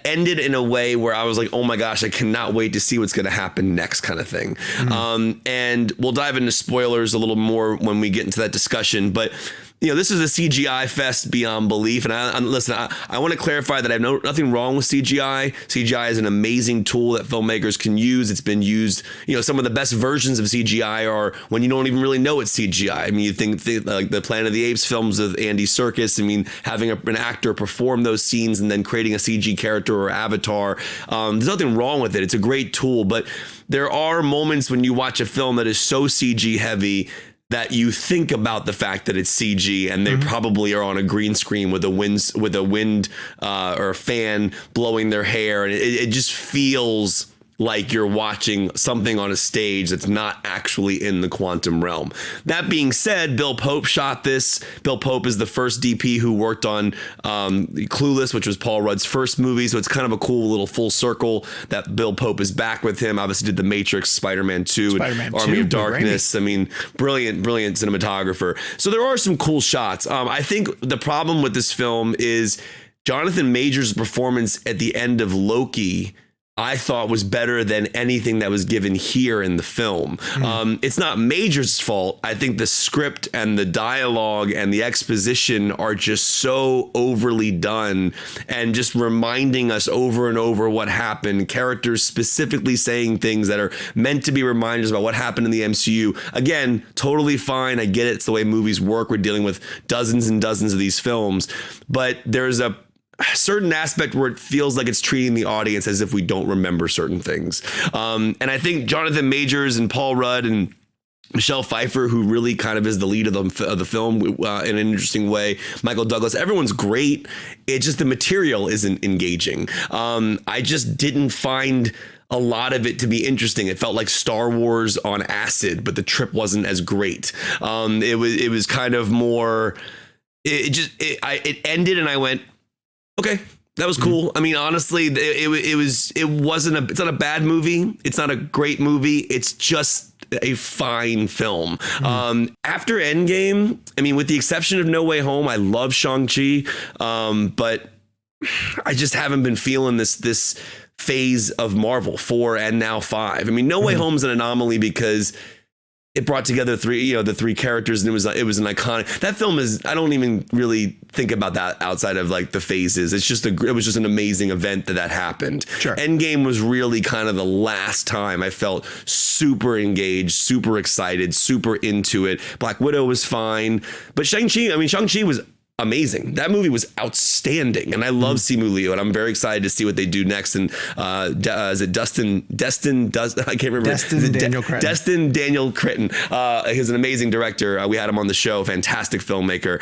ended in a way where I was like, oh my gosh, I cannot wait to see what's going to happen next, kind of thing. Mm-hmm. And we'll dive into spoilers a little more when we get into that discussion. But this is a CGI fest beyond belief. And I want to clarify that I have nothing wrong with CGI. CGI is an amazing tool that filmmakers can use. It's been used, some of the best versions of CGI are when you don't even really know it's CGI. I mean, you think like the Planet of the Apes films of Andy Serkis. I mean, having an actor perform those scenes and then creating a CG character or avatar. There's nothing wrong with it. It's a great tool. But there are moments when you watch a film that is so CG heavy that you think about the fact that it's CG and they probably are on a green screen with a wind or a fan blowing their hair, and it just feels like you're watching something on a stage that's not actually in the quantum realm. That being said, Bill Pope shot this. Bill Pope is the first DP who worked on Clueless, which was Paul Rudd's first movie. So it's kind of a cool little full circle that Bill Pope is back with him. Obviously did The Matrix, Spider-Man 2, and Army of Darkness. I mean, brilliant cinematographer. So there are some cool shots. I think the problem with this film is Jonathan Majors' performance at the end of Loki, I thought was better than anything that was given here in the film. It's not Major's fault. I think the script and the dialogue and the exposition are just so overly done and just reminding us over and over what happened. Characters specifically saying things that are meant to be reminders about what happened in the MCU. Again, totally fine. I get it. It's the way movies work. We're dealing with dozens and dozens of these films, but there's a certain aspect where it feels like it's treating the audience as if we don't remember certain things. And I think Jonathan Majors and Paul Rudd and Michelle Pfeiffer, who really kind of is the lead of the film in an interesting way. Michael Douglas, everyone's great. It's just the material isn't engaging. I just didn't find a lot of it to be interesting. It felt like Star Wars on acid, but the trip wasn't as great. It was kind of more, it ended and I went, okay, that was cool. I mean, honestly, it's not a bad movie. It's not a great movie. It's just a fine film. After Endgame, I mean, with the exception of No Way Home, I love Shang-Chi, but I just haven't been feeling this phase of Marvel 4 and now 5. I mean, No Way Home's an anomaly because it brought together the three characters, and it was an iconic. That film is, I don't even really think about that outside of like the phases. It was just an amazing event that happened. Sure. Endgame was really kind of the last time I felt super engaged, super excited, super into it. Black Widow was fine, but Shang-Chi was amazing. That movie was outstanding, and I love Simu Liu, and I'm very excited to see what they do next. And is it Destin I can't remember. Destin Daniel Cretton. Destin Daniel Cretton. He's an amazing director. We had him on the show. Fantastic filmmaker.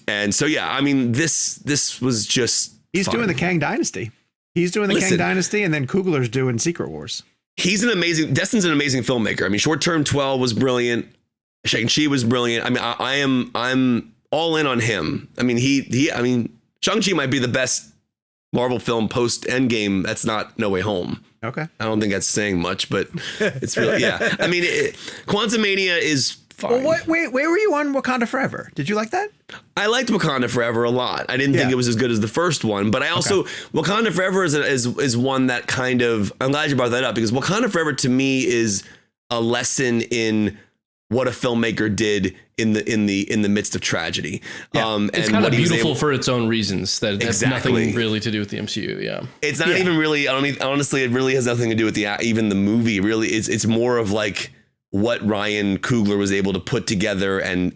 And so yeah, I mean, this was just he's fun. doing the Kang Dynasty. Kang Dynasty, and then Coogler's doing Secret Wars. Destin's an amazing filmmaker. I mean, Short Term 12 was brilliant. Shang-Chi was brilliant. I mean, I'm all in on him. I mean, Shang-Chi might be the best Marvel film post Endgame. That's not No Way Home. Okay. I don't think that's saying much, but it's really, yeah. I mean, Quantumania is fine. Well, where were you on Wakanda Forever? Did you like that? I liked Wakanda Forever a lot. I didn't think it was as good as the first one, but I also, Wakanda Forever is one that kind of, I'm glad you brought that up, because Wakanda Forever to me is a lesson in what a filmmaker did in the midst of tragedy. It's kind of beautiful for its own reasons that has nothing really to do with the MCU. Yeah. It's not even really, honestly, it really has nothing to do with even the movie. Really, it's more of like what Ryan Coogler was able to put together and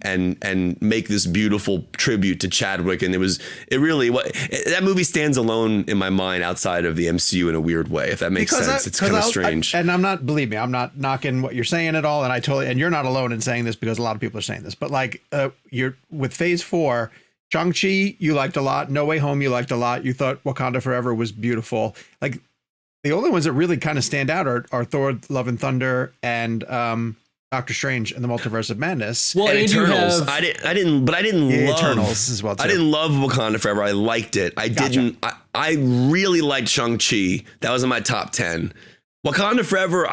make this beautiful tribute to Chadwick. And that movie stands alone in my mind outside of the MCU in a weird way, if that makes sense. It's kind of strange. And believe me, I'm not knocking what you're saying at all. And you're not alone in saying this, because a lot of people are saying this, but like you're with Phase 4, Shang-Chi, you liked a lot. No Way Home, you liked a lot. You thought Wakanda Forever was beautiful. Like, the only ones that really kind of stand out are Thor: Love and Thunder and Doctor Strange and the Multiverse of Madness. Well, and Eternals. I didn't love Eternals as well too. I didn't love Wakanda Forever. I liked it. I really liked Shang-Chi. That was in my top 10. Wakanda Forever,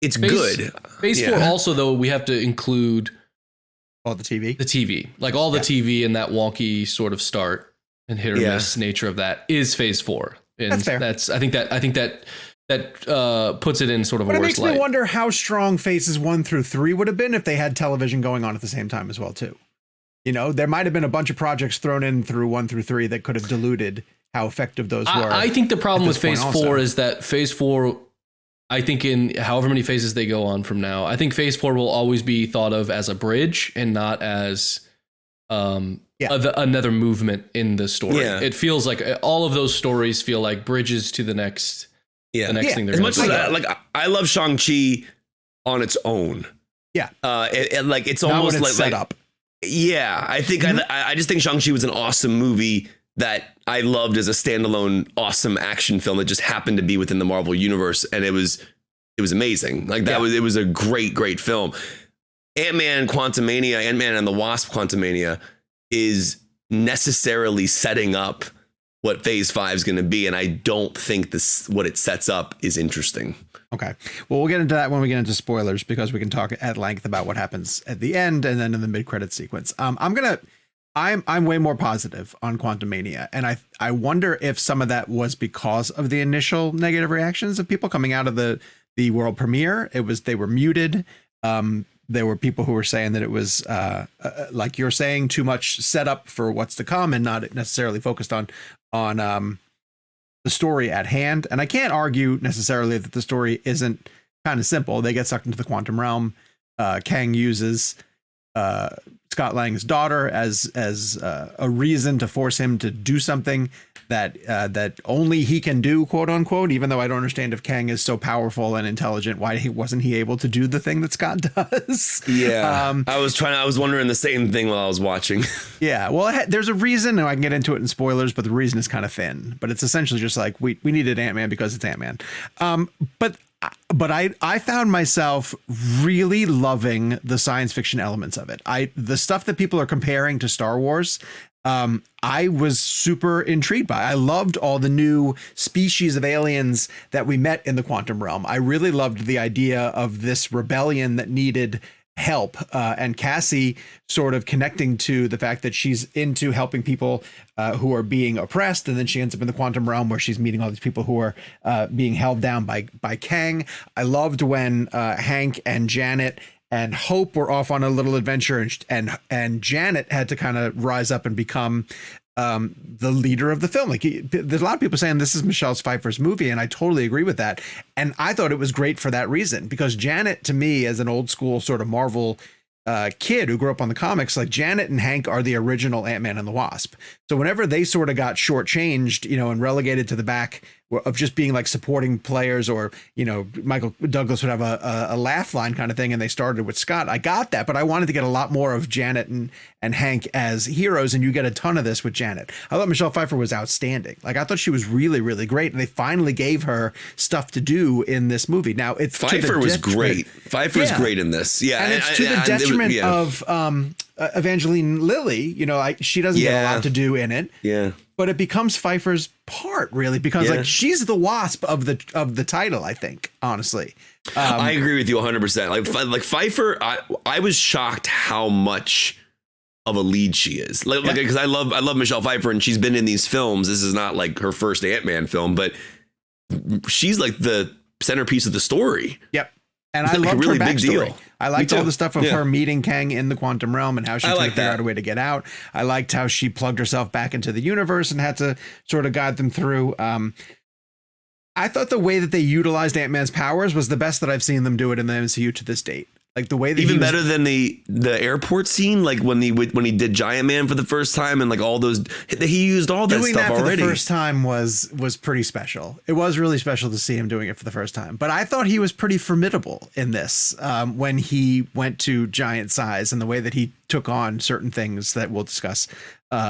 it's good. Phase 4 also, though, we have to include all the TV. The TV. Like all the TV and that wonky sort of start and hit or miss nature of that is Phase 4. And that's fair. I think that puts it in sort of a worse light. But it makes me wonder how strong Phases 1 through 3 would have been if they had television going on at the same time as well too. You know, there might have been a bunch of projects thrown in through 1 through 3 that could have diluted how effective those were. I think the problem with Phase 4 is that Phase 4, I think in however many phases they go on from now, I think Phase 4 will always be thought of as a bridge and not as another movement in the story. Yeah. It feels like all of those stories feel like bridges to the next thing. As much as I love Shang-Chi on its own. Yeah. It's almost like set up. Yeah, I think I just think Shang-Chi was an awesome movie that I loved as a standalone awesome action film that just happened to be within the Marvel universe, and it was amazing. Like it was a great film. Ant-Man Quantumania, Ant-Man and the Wasp Quantumania is necessarily setting up what Phase 5 is going to be, and I don't think what it sets up is interesting. Okay. Well, we'll get into that when we get into spoilers, because we can talk at length about what happens at the end and then in the mid-credit sequence. I'm way more positive on Quantumania, and I wonder if some of that was because of the initial negative reactions of people coming out of the world premiere. They were muted. There were people who were saying that it was like you're saying, too much setup for what's to come and not necessarily focused on the story at hand. And I can't argue necessarily that the story isn't kind of simple. They get sucked into the quantum realm. Kang uses Scott Lang's daughter as a reason to force him to do something that only he can do, quote unquote, even though I don't understand if Kang is so powerful and intelligent, why wasn't he able to do the thing that Scott does? Yeah. I was wondering the same thing while I was watching. Yeah. Well, there's a reason, and I can get into it in spoilers, but the reason is kind of thin, but it's essentially just like, we needed Ant-Man because it's Ant-Man. But I found myself really loving the science fiction elements of it. The stuff that people are comparing to Star Wars, I was super intrigued by. I loved all the new species of aliens that we met in the quantum realm. I really loved the idea of this rebellion that needed help, and Cassie sort of connecting to the fact that she's into helping people who are being oppressed, and then she ends up in the quantum realm where she's meeting all these people who are being held down by Kang. I loved when Hank and Janet and Hope were off on a little adventure, and Janet had to kind of rise up and become the leader of the film. Like, there's a lot of people saying this is Michelle Pfeiffer's movie, and I totally agree with that. And I thought it was great for that reason, because Janet, to me, as an old school sort of Marvel kid who grew up on the comics, like, Janet and Hank are the original Ant-Man and the Wasp. So whenever they sort of got shortchanged, and relegated to the back of just being like supporting players, or, Michael Douglas would have a laugh line kind of thing, and they started with Scott. I got that, but I wanted to get a lot more of Janet and Hank as heroes, and you get a ton of this with Janet. I thought Michelle Pfeiffer was outstanding. Like, I thought she was really, really great, and they finally gave her stuff to do in this movie. Now, it's Pfeiffer was great. Pfeiffer was great in this. Yeah, and it's to the detriment of Evangeline Lilly. She doesn't get a lot to do in it. Yeah. But it becomes Pfeiffer's part, really, because like, she's the Wasp of the title, I think, honestly. I agree with you 100%. Like Pfeiffer, I was shocked how much of a lead she is. Because I love Michelle Pfeiffer, and she's been in these films. This is not like her first Ant-Man film, but she's like the centerpiece of the story. Yep. And I loved her backstory. I liked all the stuff of her meeting Kang in the quantum realm and how she tried to figure out a way to get out. I liked how she plugged herself back into the universe and had to sort of guide them through. I thought the way that they utilized Ant-Man's powers was the best that I've seen them do it in the MCU to this date. Like, the way that even better than the airport scene, like when he did Giant Man for the first time, and like all those, he used all that stuff already. Doing that for the first time was pretty special. It was really special to see him doing it for the first time. But I thought he was pretty formidable in this when he went to giant size, and the way that he took on certain things that we'll discuss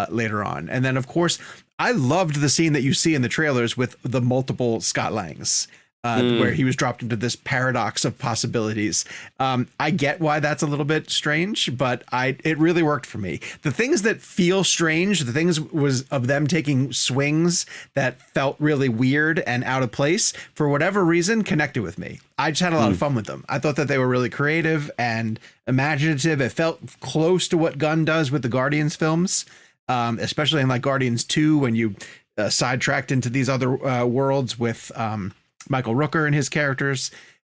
later on. And then, of course, I loved the scene that you see in the trailers with the multiple Scott Langs. Where he was dropped into this paradox of possibilities. I get why that's a little bit strange, but it really worked for me. The things that feel strange, the things was of them taking swings that felt really weird and out of place, for whatever reason, connected with me. I just had a lot of fun with them. I thought that they were really creative and imaginative. It felt close to what Gunn does with the Guardians films, especially in like Guardians 2, when you sidetracked into these other worlds with Michael Rooker and his characters.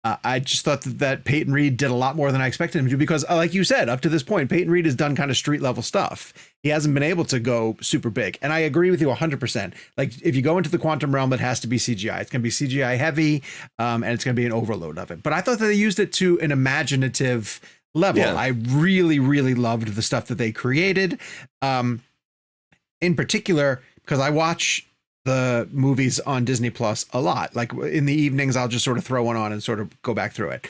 I just thought that Peyton Reed did a lot more than I expected him to, because like you said, up to this point, Peyton Reed has done kind of street level stuff. He hasn't been able to go super big. And I agree with you 100%. Like, if you go into the quantum realm, it has to be CGI. It's going to be CGI heavy, and it's going to be an overload of it. But I thought that they used it to an imaginative level. Yeah. I really, really loved the stuff that they created. In particular, because I watch the movies on Disney Plus a lot. Like, in the evenings, I'll just sort of throw one on and sort of go back through it.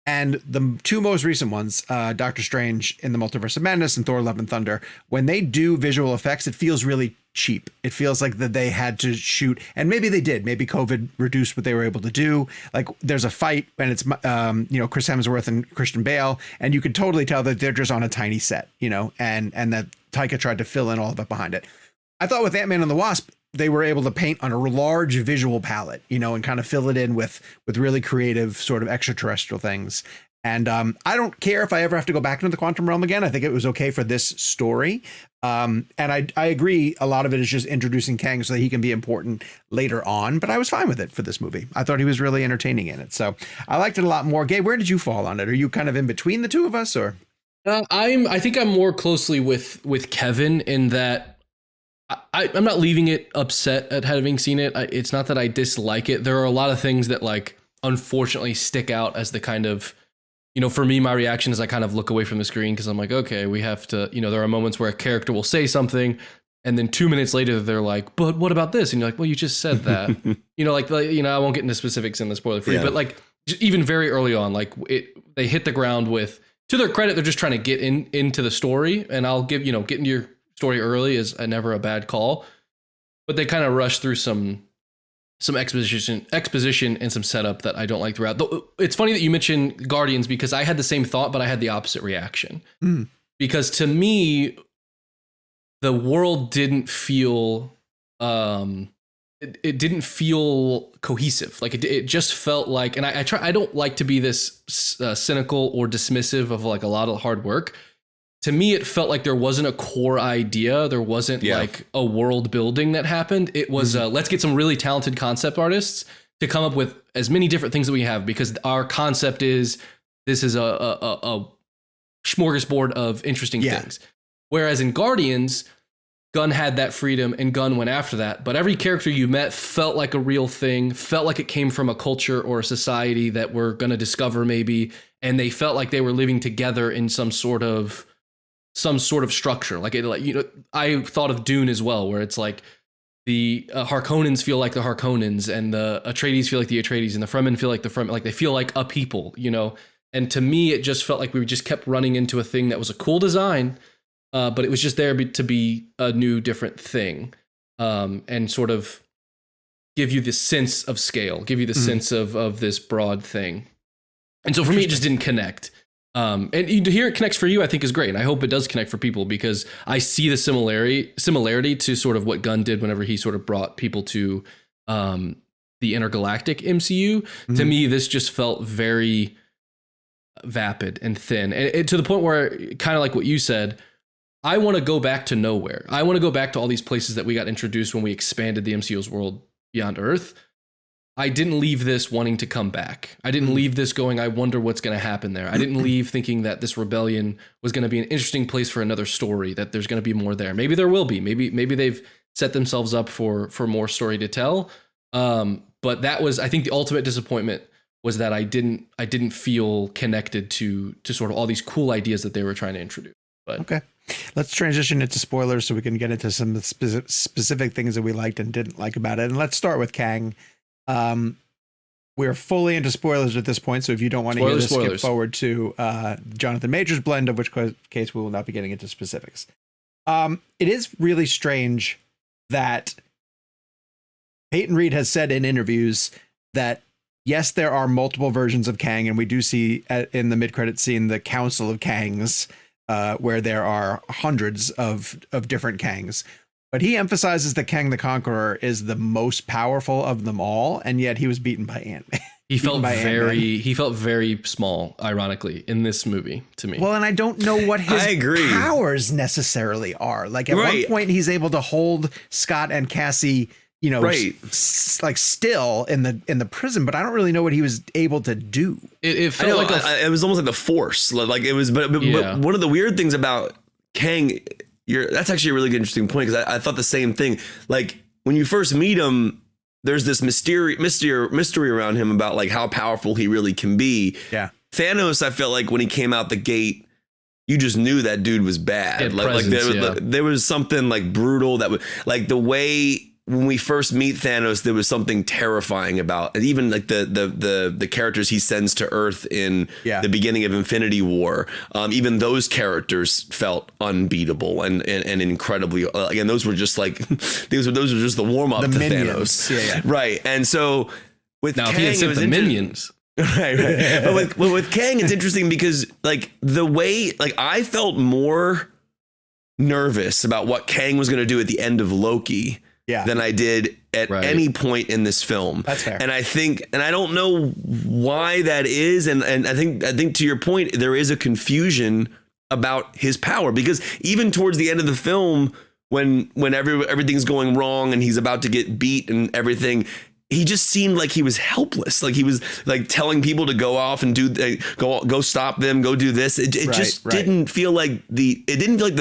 And the two most recent ones, Doctor Strange in the Multiverse of Madness and Thor: Love and Thunder, when they do visual effects, it feels really cheap. It feels like that they had to shoot, and maybe they did. Maybe COVID reduced what they were able to do. Like there's a fight and it's Chris Hemsworth and Christian Bale, and you can totally tell that they're just on a tiny set, and that Taika tried to fill in all of it behind it. I thought with Ant-Man and the Wasp, they were able to paint on a large visual palette, and kind of fill it in with really creative sort of extraterrestrial things. And I don't care if I ever have to go back into the quantum realm again. I think it was okay for this story. And I agree. A lot of it is just introducing Kang so that he can be important later on. But I was fine with it for this movie. I thought he was really entertaining in it. So I liked it a lot more. Gabe, where did you fall on it? Are you kind of in between the two of us, or? I think I'm more closely with Kevin in that I'm not leaving it upset at having seen it. It's not that I dislike it. There are a lot of things that unfortunately stick out as the kind of, for me, my reaction is I kind of look away from the screen because I'm like, okay, we have to, there are moments where a character will say something and then 2 minutes later they're like, but what about this? And you're like, well, you just said that, I won't get into specifics in the spoiler free, but even very early on, they hit the ground with, to their credit, they're just trying to get into the story, and I'll give, getting to your story early is never a bad call, but they kind of rush through some exposition and some setup that I don't like throughout. It's funny that you mentioned Guardians because I had the same thought, but I had the opposite reaction. Because to me, the world didn't feel it didn't feel cohesive. It just felt like, and I don't like to be this cynical or dismissive of a lot of hard work. To me, it felt like there wasn't a core idea. There wasn't a world building that happened. It was let's get some really talented concept artists to come up with as many different things that we have, because our concept is this is a smorgasbord of interesting things. Whereas in Guardians, Gunn had that freedom and Gunn went after that. But every character you met felt like a real thing, felt like it came from a culture or a society that we're going to discover maybe. And they felt like they were living together in some sort of structure. I thought of Dune as well, where it's like the Harkonnens feel like the Harkonnens, and the Atreides feel like the Atreides, and the Fremen feel like the Fremen. They feel like a people, And to me, it just felt like we just kept running into a thing that was a cool design, but it was just there to be a new, different thing, and sort of give you this sense of scale, give you the sense of this broad thing. And so for me, it just didn't connect. And to hear it connects for you, I think is great. And I hope it does connect for people, because I see the similarity to sort of what Gunn did whenever he sort of brought people to the intergalactic MCU. To me, this just felt very vapid and thin, and to the point where, kind of like what you said, I want to go back to nowhere. I want to go back to all these places that we got introduced when we expanded the MCU's world beyond Earth. I didn't leave this wanting to come back. I didn't leave this going, I wonder what's going to happen there. I didn't leave thinking that this rebellion was going to be an interesting place for another story, that there's going to be more there. Maybe there will be. Maybe they've set themselves up for more story to tell. But that was, I think, the ultimate disappointment was that I didn't feel connected to sort of all these cool ideas that they were trying to introduce. But okay, let's transition into spoilers so we can get into some specific things that we liked and didn't like about it. And let's start with Kang. We're fully into spoilers at this point, so if you don't want to hear this, skip forward to Jonathan Major's blend, of which case we will not be getting into specifics. It is really strange that Peyton Reed has said in interviews that yes, there are multiple versions of Kang, and we do see in the mid-credit scene the Council of Kangs, where there are hundreds of different Kangs. But he emphasizes that Kang the Conqueror is the most powerful of them all, and yet he was beaten by Ant-Man. He felt very small, ironically, in this movie to me. Well, and I don't know what his powers necessarily are. Like at one point, he's able to hold Scott and Cassie, still in the prison, but I don't really know what he was able to do. It felt it was almost like the Force. Like it was, but one of the weird things about Kang. That's actually a really good, interesting point, because I thought the same thing. Like when you first meet him, there's this mystery around him about like how powerful he really can be. Yeah. Thanos, I felt like when he came out the gate, you just knew that dude was bad. There was something like brutal that was like the way when we first meet Thanos, there was something terrifying about, and even like the characters he sends to Earth in the beginning of Infinity War, even those characters felt unbeatable and incredibly. Again, those were just like those were just the warm up to minions. Thanos, right? And so with now, Kang, if he had sent the minions. right. But with Kang, it's interesting because like the way, like I felt more nervous about what Kang was going to do at the end of Loki than I did at any point in this film. That's fair. And I think, and I don't know why that is. And I think to your point, there is a confusion about his power, because even towards the end of the film, when everything's going wrong and he's about to get beat and everything, he just seemed like he was helpless. Like he was like telling people to go off and do go stop them, go do this. It just didn't feel like the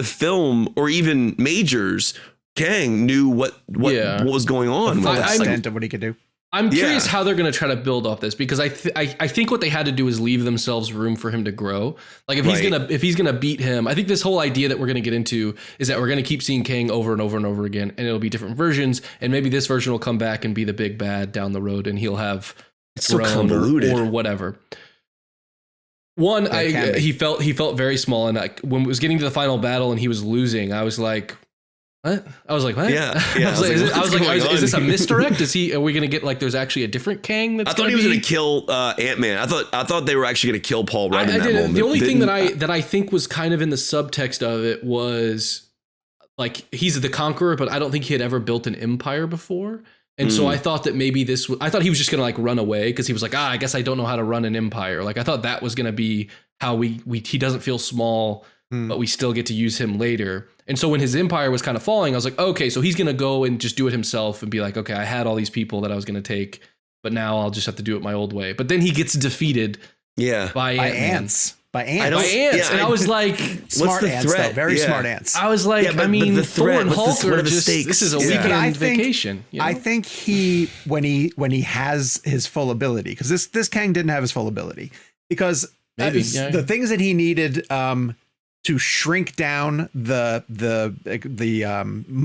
film or even Majors Kang knew what was going on. The extent of what he could do. I'm curious how they're going to try to build off this, because I think what they had to do is leave themselves room for him to grow. Like if he's gonna beat him, I think this whole idea that we're going to get into is that we're going to keep seeing Kang over and over and over again, and it'll be different versions, and maybe this version will come back and be the big bad down the road, and he'll have so convoluted or whatever. One, he felt very small, and when it was getting to the final battle and he was losing, I was like, what? I was like, what? Yeah. I was like, is this a misdirect? Are we gonna get like there's actually a different Kang? I thought he was gonna kill Ant-Man. I thought they were actually gonna kill Paul Rudd in that moment. The only thing that I think was kind of in the subtext of it was like he's the conqueror, but I don't think he had ever built an empire before. And so I thought that maybe I thought he was just gonna like run away because he was like, I guess I don't know how to run an empire. Like I thought that was gonna be how he doesn't feel small, but we still get to use him later. And so when his empire was kind of falling, I was like, okay, so he's going to go and just do it himself and be like, okay, I had all these people that I was going to take, but now I'll just have to do it my old way. But then he gets defeated by ants. By ants. And I was like, smart ants, though. Very smart ants. I was like, but the Thor and Hulk are just, this is a weekend think, vacation. You know? I think when he has his full ability, because this Kang didn't have his full ability, because the things that he needed to shrink down the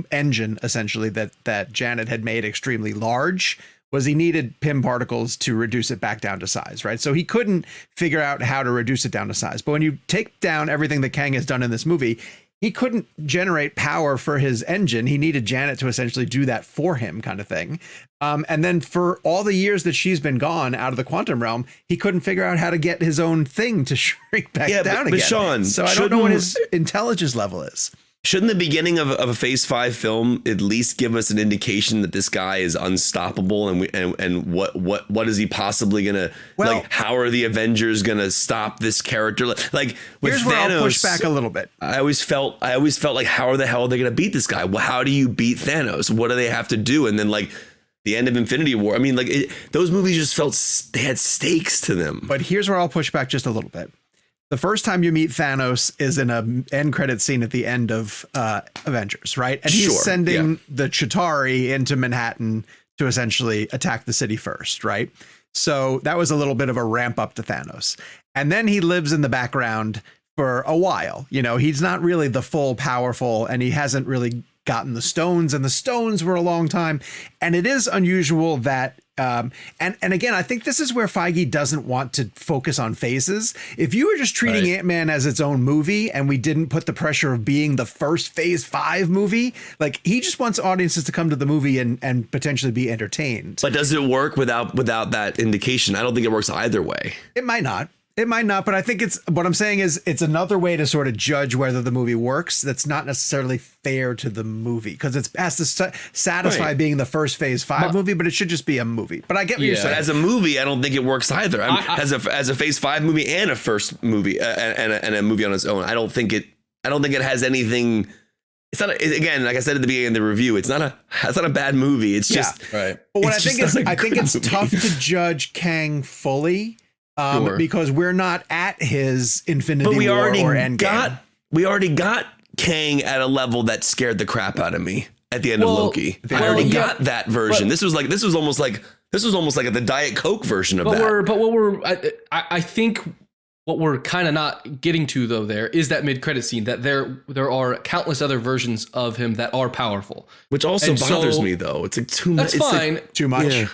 engine essentially that Janet had made extremely large was he needed Pym particles to reduce it back down to size, right? So he couldn't figure out how to reduce it down to size. But when you take down everything that Kang has done in this movie, he couldn't generate power for his engine. He needed Janet to essentially do that for him, kind of thing. And then for all the years that she's been gone out of the quantum realm, he couldn't figure out how to get his own thing to shrink back down again. Sean, so I don't know what his intelligence level is. Shouldn't the beginning of a Phase 5 film at least give us an indication that this guy is unstoppable, and what is he possibly gonna like? How are the Avengers gonna stop this character? Like with here's Thanos, where I'll push back a little bit. I always felt like, how the hell are they gonna beat this guy? Well, how do you beat Thanos? What do they have to do? And then like the end of Infinity War. I mean, like those movies just felt they had stakes to them. But here's where I'll push back just a little bit. The first time you meet Thanos is in an end credit scene at the end of Avengers, right? And he's sending the Chitauri into Manhattan to essentially attack the city first, right? So that was a little bit of a ramp up to Thanos. And then he lives in the background for a while. You know, he's not really the full powerful, and he hasn't really gotten the stones, and the stones were a long time. And it is unusual that and again, I think this is where Feige doesn't want to focus on phases. If you were just treating Ant-Man as its own movie and we didn't put the pressure of being the first Phase 5 movie, like he just wants audiences to come to the movie and potentially be entertained. But does it work without that indication? I don't think it works either way. It might not. It might not, but I think what I'm saying is it's another way to sort of judge whether the movie works. That's not necessarily fair to the movie because it has to satisfy being the first Phase 5 movie, but it should just be a movie. But I get what you're saying. But as a movie, I don't think it works either. As a Phase 5 movie and a first movie and a movie on its own, I don't think it has anything. It's not again, like I said at the beginning of the review, it's not a bad movie. It's just right. But what I think it's tough to judge Kang fully. Because we're not at his Infinity War or Endgame. We already got Kang at a level that scared the crap out of me at the end of Loki. I already got that version. This was almost like the Diet Coke version of that. I think what we're kind of not getting to though there is that mid-credit scene that there are countless other versions of him that are powerful, which also bothers me though. It's like too much. That's fine. Like, too much. Yeah.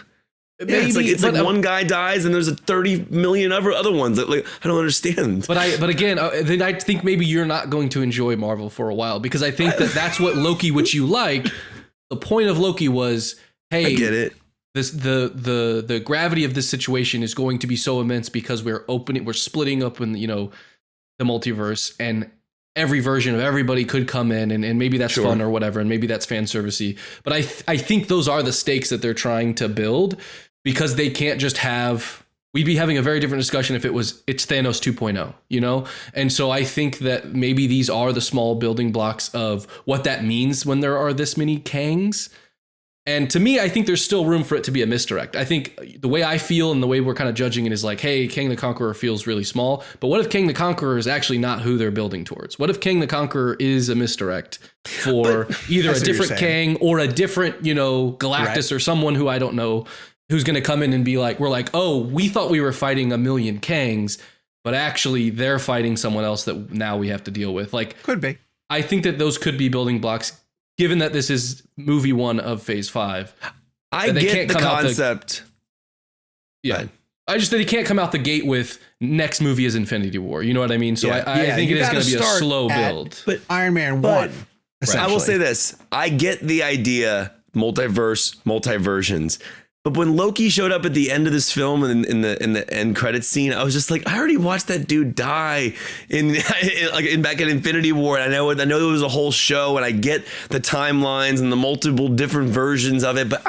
Maybe, it's like one guy dies and there's a 30 million other ones that, like, I don't understand. But again, then I think maybe you're not going to enjoy Marvel for a while, because I think that's what Loki, which you like. The point of Loki was, hey, I get it. The gravity of this situation is going to be so immense because we're splitting up in, the multiverse, and every version of everybody could come in, and maybe that's fun or whatever, and maybe that's fan servicey. But I think those are the stakes that they're trying to build, because they can't just have. We'd be having a very different discussion if it's Thanos 2.0, And so I think that maybe these are the small building blocks of what that means when there are this many Kangs. And to me, I think there's still room for it to be a misdirect. I think the way I feel and the way we're kind of judging it is like, hey, Kang the Conqueror feels really small. But what if Kang the Conqueror is actually not who they're building towards? What if Kang the Conqueror is a misdirect for either a different Kang or a different, Galactus or someone who I don't know, who's going to come in and be like, we're like, oh, we thought we were fighting a million Kangs, but actually they're fighting someone else that now we have to deal with. Like, could be. I think that those could be building blocks, given that this is movie 1 of Phase 5. I get the concept. I just think they can't come out the gate with next movie is Infinity War. You know what I mean? So I think it is going to be a slow build. But Iron Man 1. I will say this. I get the idea, multiversions. But when Loki showed up at the end of this film and in the end credits scene, I was just like, I already watched that dude die back in Infinity War, and I know there was a whole show, and I get the timelines and the multiple different versions of it. But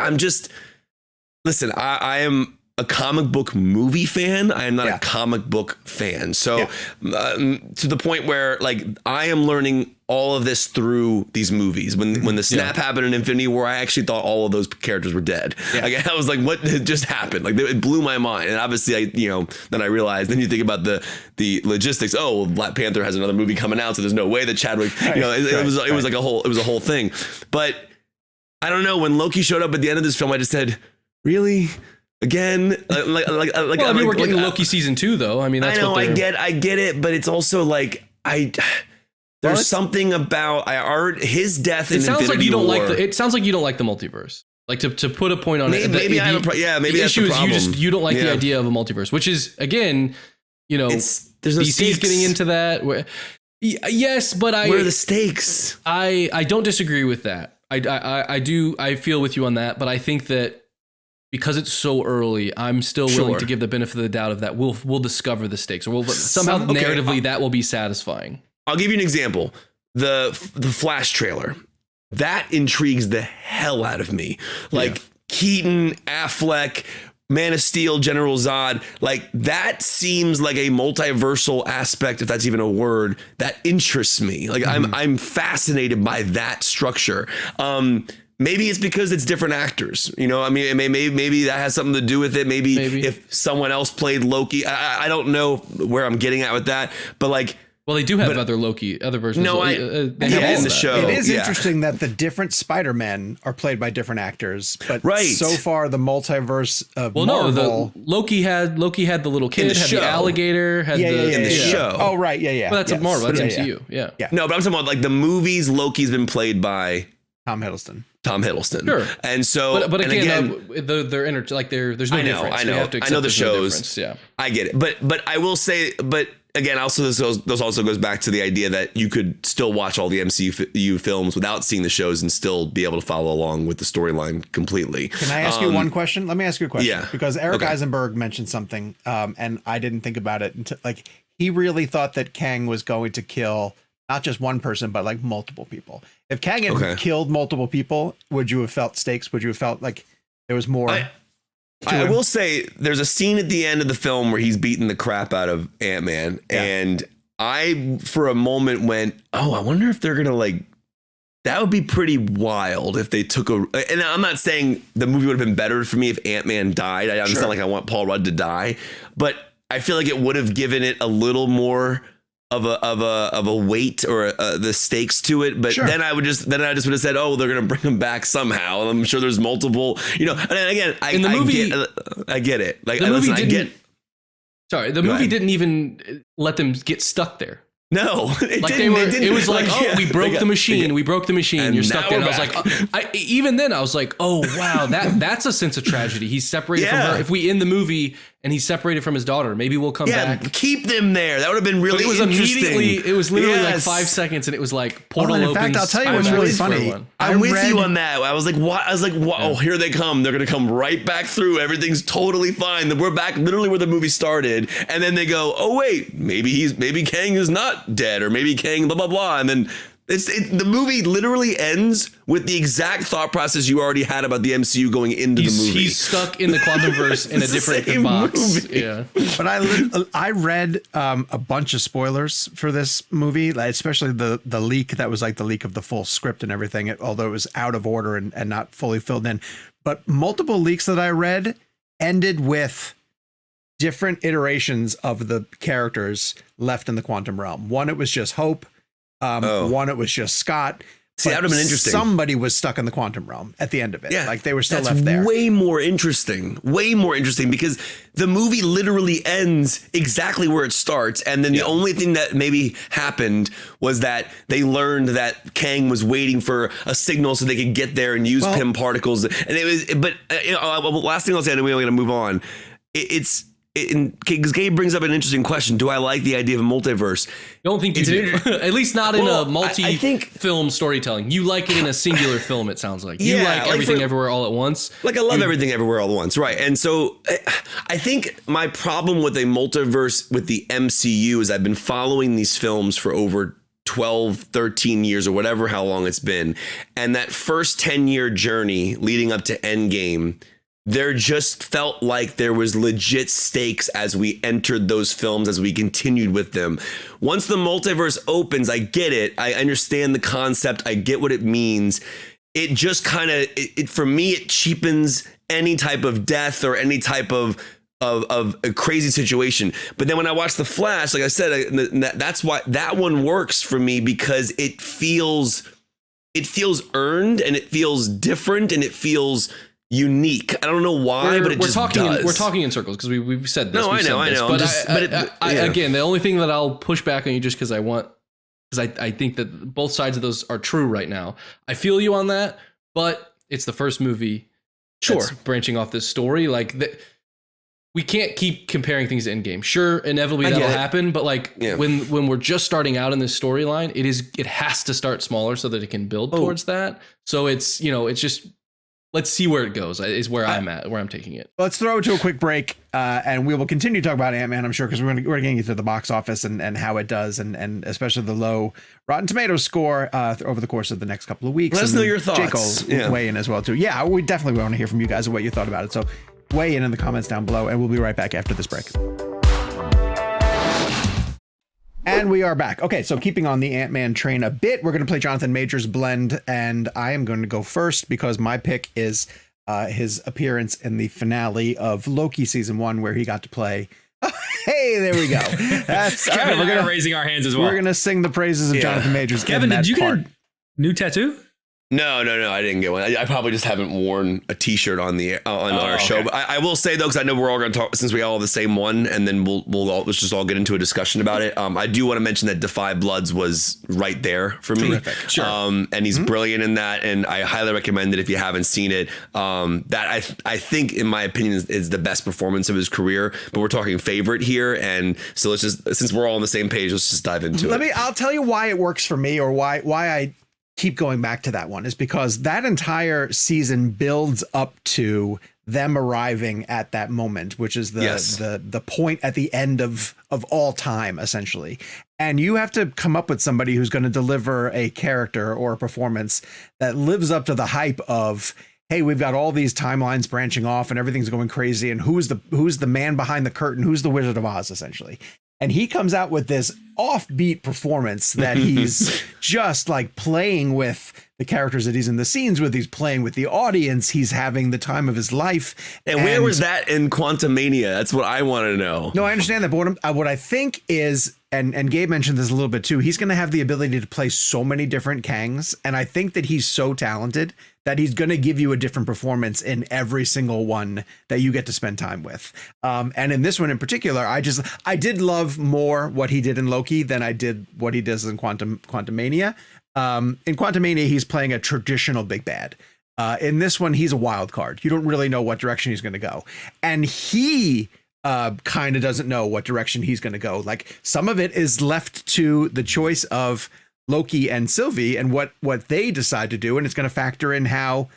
listen, I am a comic book movie fan. I am not a comic book fan. So to the point where, like, I am learning all of this through these movies. When the snap happened in Infinity War, I actually thought all of those characters were dead. Like, I was like, what just happened? Like, it blew my mind. And obviously, then I realized, then you think about the logistics. Oh, well, Black Panther has another movie coming out, so there's no way that Chadwick, it was like a whole thing. But I don't know, when Loki showed up at the end of this film, I just said, really? Again, we're getting Loki season 2 though. I mean, that's I get it, but it's also like there's something about his death. It sounds like you don't like it sounds like you don't like the multiverse. Like, to put a point on it. Maybe I have maybe the that's issue the problem. Is you don't like the idea of a multiverse, which is, again, there's no DC's stakes. Getting into that. Yes, but where are the stakes? I don't disagree with that. I feel with you on that, but I think that, because it's so early, I'm still willing to give the benefit of the doubt of that. We'll discover the stakes, or somehow narratively that will be satisfying. I'll give you an example. The Flash trailer, that intrigues the hell out of me. Like, Keaton, Affleck, Man of Steel, General Zod, like, that seems like a multiversal aspect, if that's even a word, that interests me. Like, I'm fascinated by that structure. Maybe it's because it's different actors, I mean, maybe that has something to do with it. Maybe if someone else played Loki, I don't know where I'm getting at with that, but like, well, they do have other versions. No, they have in the show. It is interesting that the different Spider-Men are played by different actors, but so far the multiverse of Marvel. Loki had the little kid, had the alligator, had in the show. Oh, right, yeah. Well, that's a Marvel, that's MCU, yeah. No, but I'm talking about, like, the movies. Loki's been played by Tom Hiddleston. Sure. And so, but again, they're there's no difference. I know. I know the shows. Yeah, I get it. But I will say, but again, also this also goes back to the idea that you could still watch all the MCU films without seeing the shows and still be able to follow along with the storyline completely. Can I ask you one question? Let me ask you a question. Yeah. Because Eric Eisenberg mentioned something, and I didn't think about it until, like, he really thought that Kang was going to kill not just one person, but like multiple people. If Kang had killed multiple people, would you have felt stakes? Would you have felt like there was more? I will say there's a scene at the end of the film where he's beating the crap out of Ant-Man. Yeah. And I, for a moment, went, oh, I wonder if they're going to, like, that would be pretty wild if they took and I'm not saying the movie would have been better for me if Ant-Man died. I understand, like, I want Paul Rudd to die, but I feel like it would have given it a little more of a weight or the stakes to it, but then I just would have said, oh, they're gonna bring him back somehow. And I'm sure there's multiple, and again, I get it. Like, the movie Sorry, the movie didn't even let them get stuck there. No, it was like, we broke the machine. We broke the machine. You're stuck there. And I was like, even then I was like, oh, wow, that's a sense of tragedy. He's separated from her. If we end the movie and he's separated from his daughter, maybe we'll come back. Keep them there. That would have been really interesting. It was literally like 5 seconds and it was like portal opens. In fact, I'll tell you what's really funny. I'm with you on that. I was like, what? I was like, wow, oh, here they come. They're going to come right back through. Everything's totally fine. We're back literally where the movie started. And then they go, oh, wait, maybe Kang is not dead, or maybe Kang blah, blah, blah. And then the movie literally ends with the exact thought process you already had about the MCU going into the movie. He's stuck in the Quantumverse in a different box. Movie. Yeah, but I read a bunch of spoilers for this movie, like especially the leak that was like the leak of the full script and everything, although it was out of order and not fully filled in. But multiple leaks that I read ended with different iterations of the characters left in the quantum realm. One, it was just Hope. One, it was just Scott. See, that would have been interesting. Somebody was stuck in the quantum realm at the end of it. Yeah, like they were still left there. Way more interesting because the movie literally ends exactly where it starts. And then the only thing that maybe happened was that they learned that Kang was waiting for a signal so they could get there and use Pym particles. And it was, but last thing I'll say, and we're going to move on. Because Gabe brings up an interesting question. Do I like the idea of a multiverse? I don't think you do. At least not in a multi-film storytelling. You like it in a singular film, it sounds like. You like Everything Everywhere All at Once. Like I love Everything Everywhere All at Once, right. And so I think my problem with a multiverse with the MCU is I've been following these films for over 12, 13 years or whatever, how long it's been. And that first 10-year journey leading up to Endgame, there just felt like there was legit stakes as we entered those films, as we continued with them. Once the multiverse opens, I get it. I understand the concept. I get what it means. It just kind of, for me, it cheapens any type of death or any type of a crazy situation. But then when I watch The Flash, like I said, that's why that one works for me, because it feels earned and it feels different and it feels unique. I don't know why, but it just does. We're talking in circles because we've said this. No, I know. But again, the only thing that I'll push back on you just because I think that both sides of those are true right now. I feel you on that, but it's the first movie. That's branching off this story. We can't keep comparing things to Endgame. Sure, inevitably that'll happen, but when we're just starting out in this storyline, it has to start smaller so that it can build towards that. So it's just. Let's see where it goes is where I'm at, where I'm taking it. Let's throw it to a quick break and we will continue to talk about Ant-Man, I'm sure, because we're going to get to the box office and how it does and especially the low Rotten Tomatoes score over the course of the next couple of weeks. Let us know your thoughts. Jake will weigh in as well, too. Yeah, we definitely want to hear from you guys and what you thought about it. So weigh in the comments down below and we'll be right back after this break. And we are back. Okay, so keeping on the Ant-Man train a bit, we're going to play Jonathan Majors' blend, and I am going to go first because my pick is his appearance in the finale of Loki season 1, where he got to play. Hey, there we go. That's Kevin. We're raising our hands as well. We're going to sing the praises of Jonathan Majors. Kevin, did you get a new tattoo? No, I didn't get one. I probably just haven't worn a T-shirt on our show. But I will say though, because I know we're all going to talk, since we all have the same one, and then let's just all get into a discussion about it. I do want to mention that Defy Bloods was right there for me. Terrific. Sure. And he's brilliant in that, and I highly recommend it if you haven't seen it. That I think, in my opinion, is the best performance of his career. But we're talking favorite here, and so let's just, since we're all on the same page, let's just dive into it. I'll tell you why it works for me, or why I keep going back to that one, is because that entire season builds up to them arriving at that moment, which is the point at the end of all time, essentially. And you have to come up with somebody who's going to deliver a character or a performance that lives up to the hype of, hey, we've got all these timelines branching off and everything's going crazy, and who's the man behind the curtain, who's the Wizard of Oz, essentially. And he comes out with this offbeat performance that he's just like playing with the characters that he's in the scenes with. He's playing with the audience. He's having the time of his life. And where was that in Quantumania? That's what I want to know. No, I understand that. But what I think is, and Gabe mentioned this a little bit too, he's going to have the ability to play so many different Kangs. And I think that he's so talented that he's going to give you a different performance in every single one that you get to spend time with. And in this one in particular, I did love more what he did in Loki than I did what he does in Quantumania. In Quantumania, he's playing a traditional big bad. In this one, he's a wild card. You don't really know what direction he's going to go. And he kind of doesn't know what direction he's going to go. Like, some of it is left to the choice of Loki and Sylvie and what they decide to do. And it's going to factor in how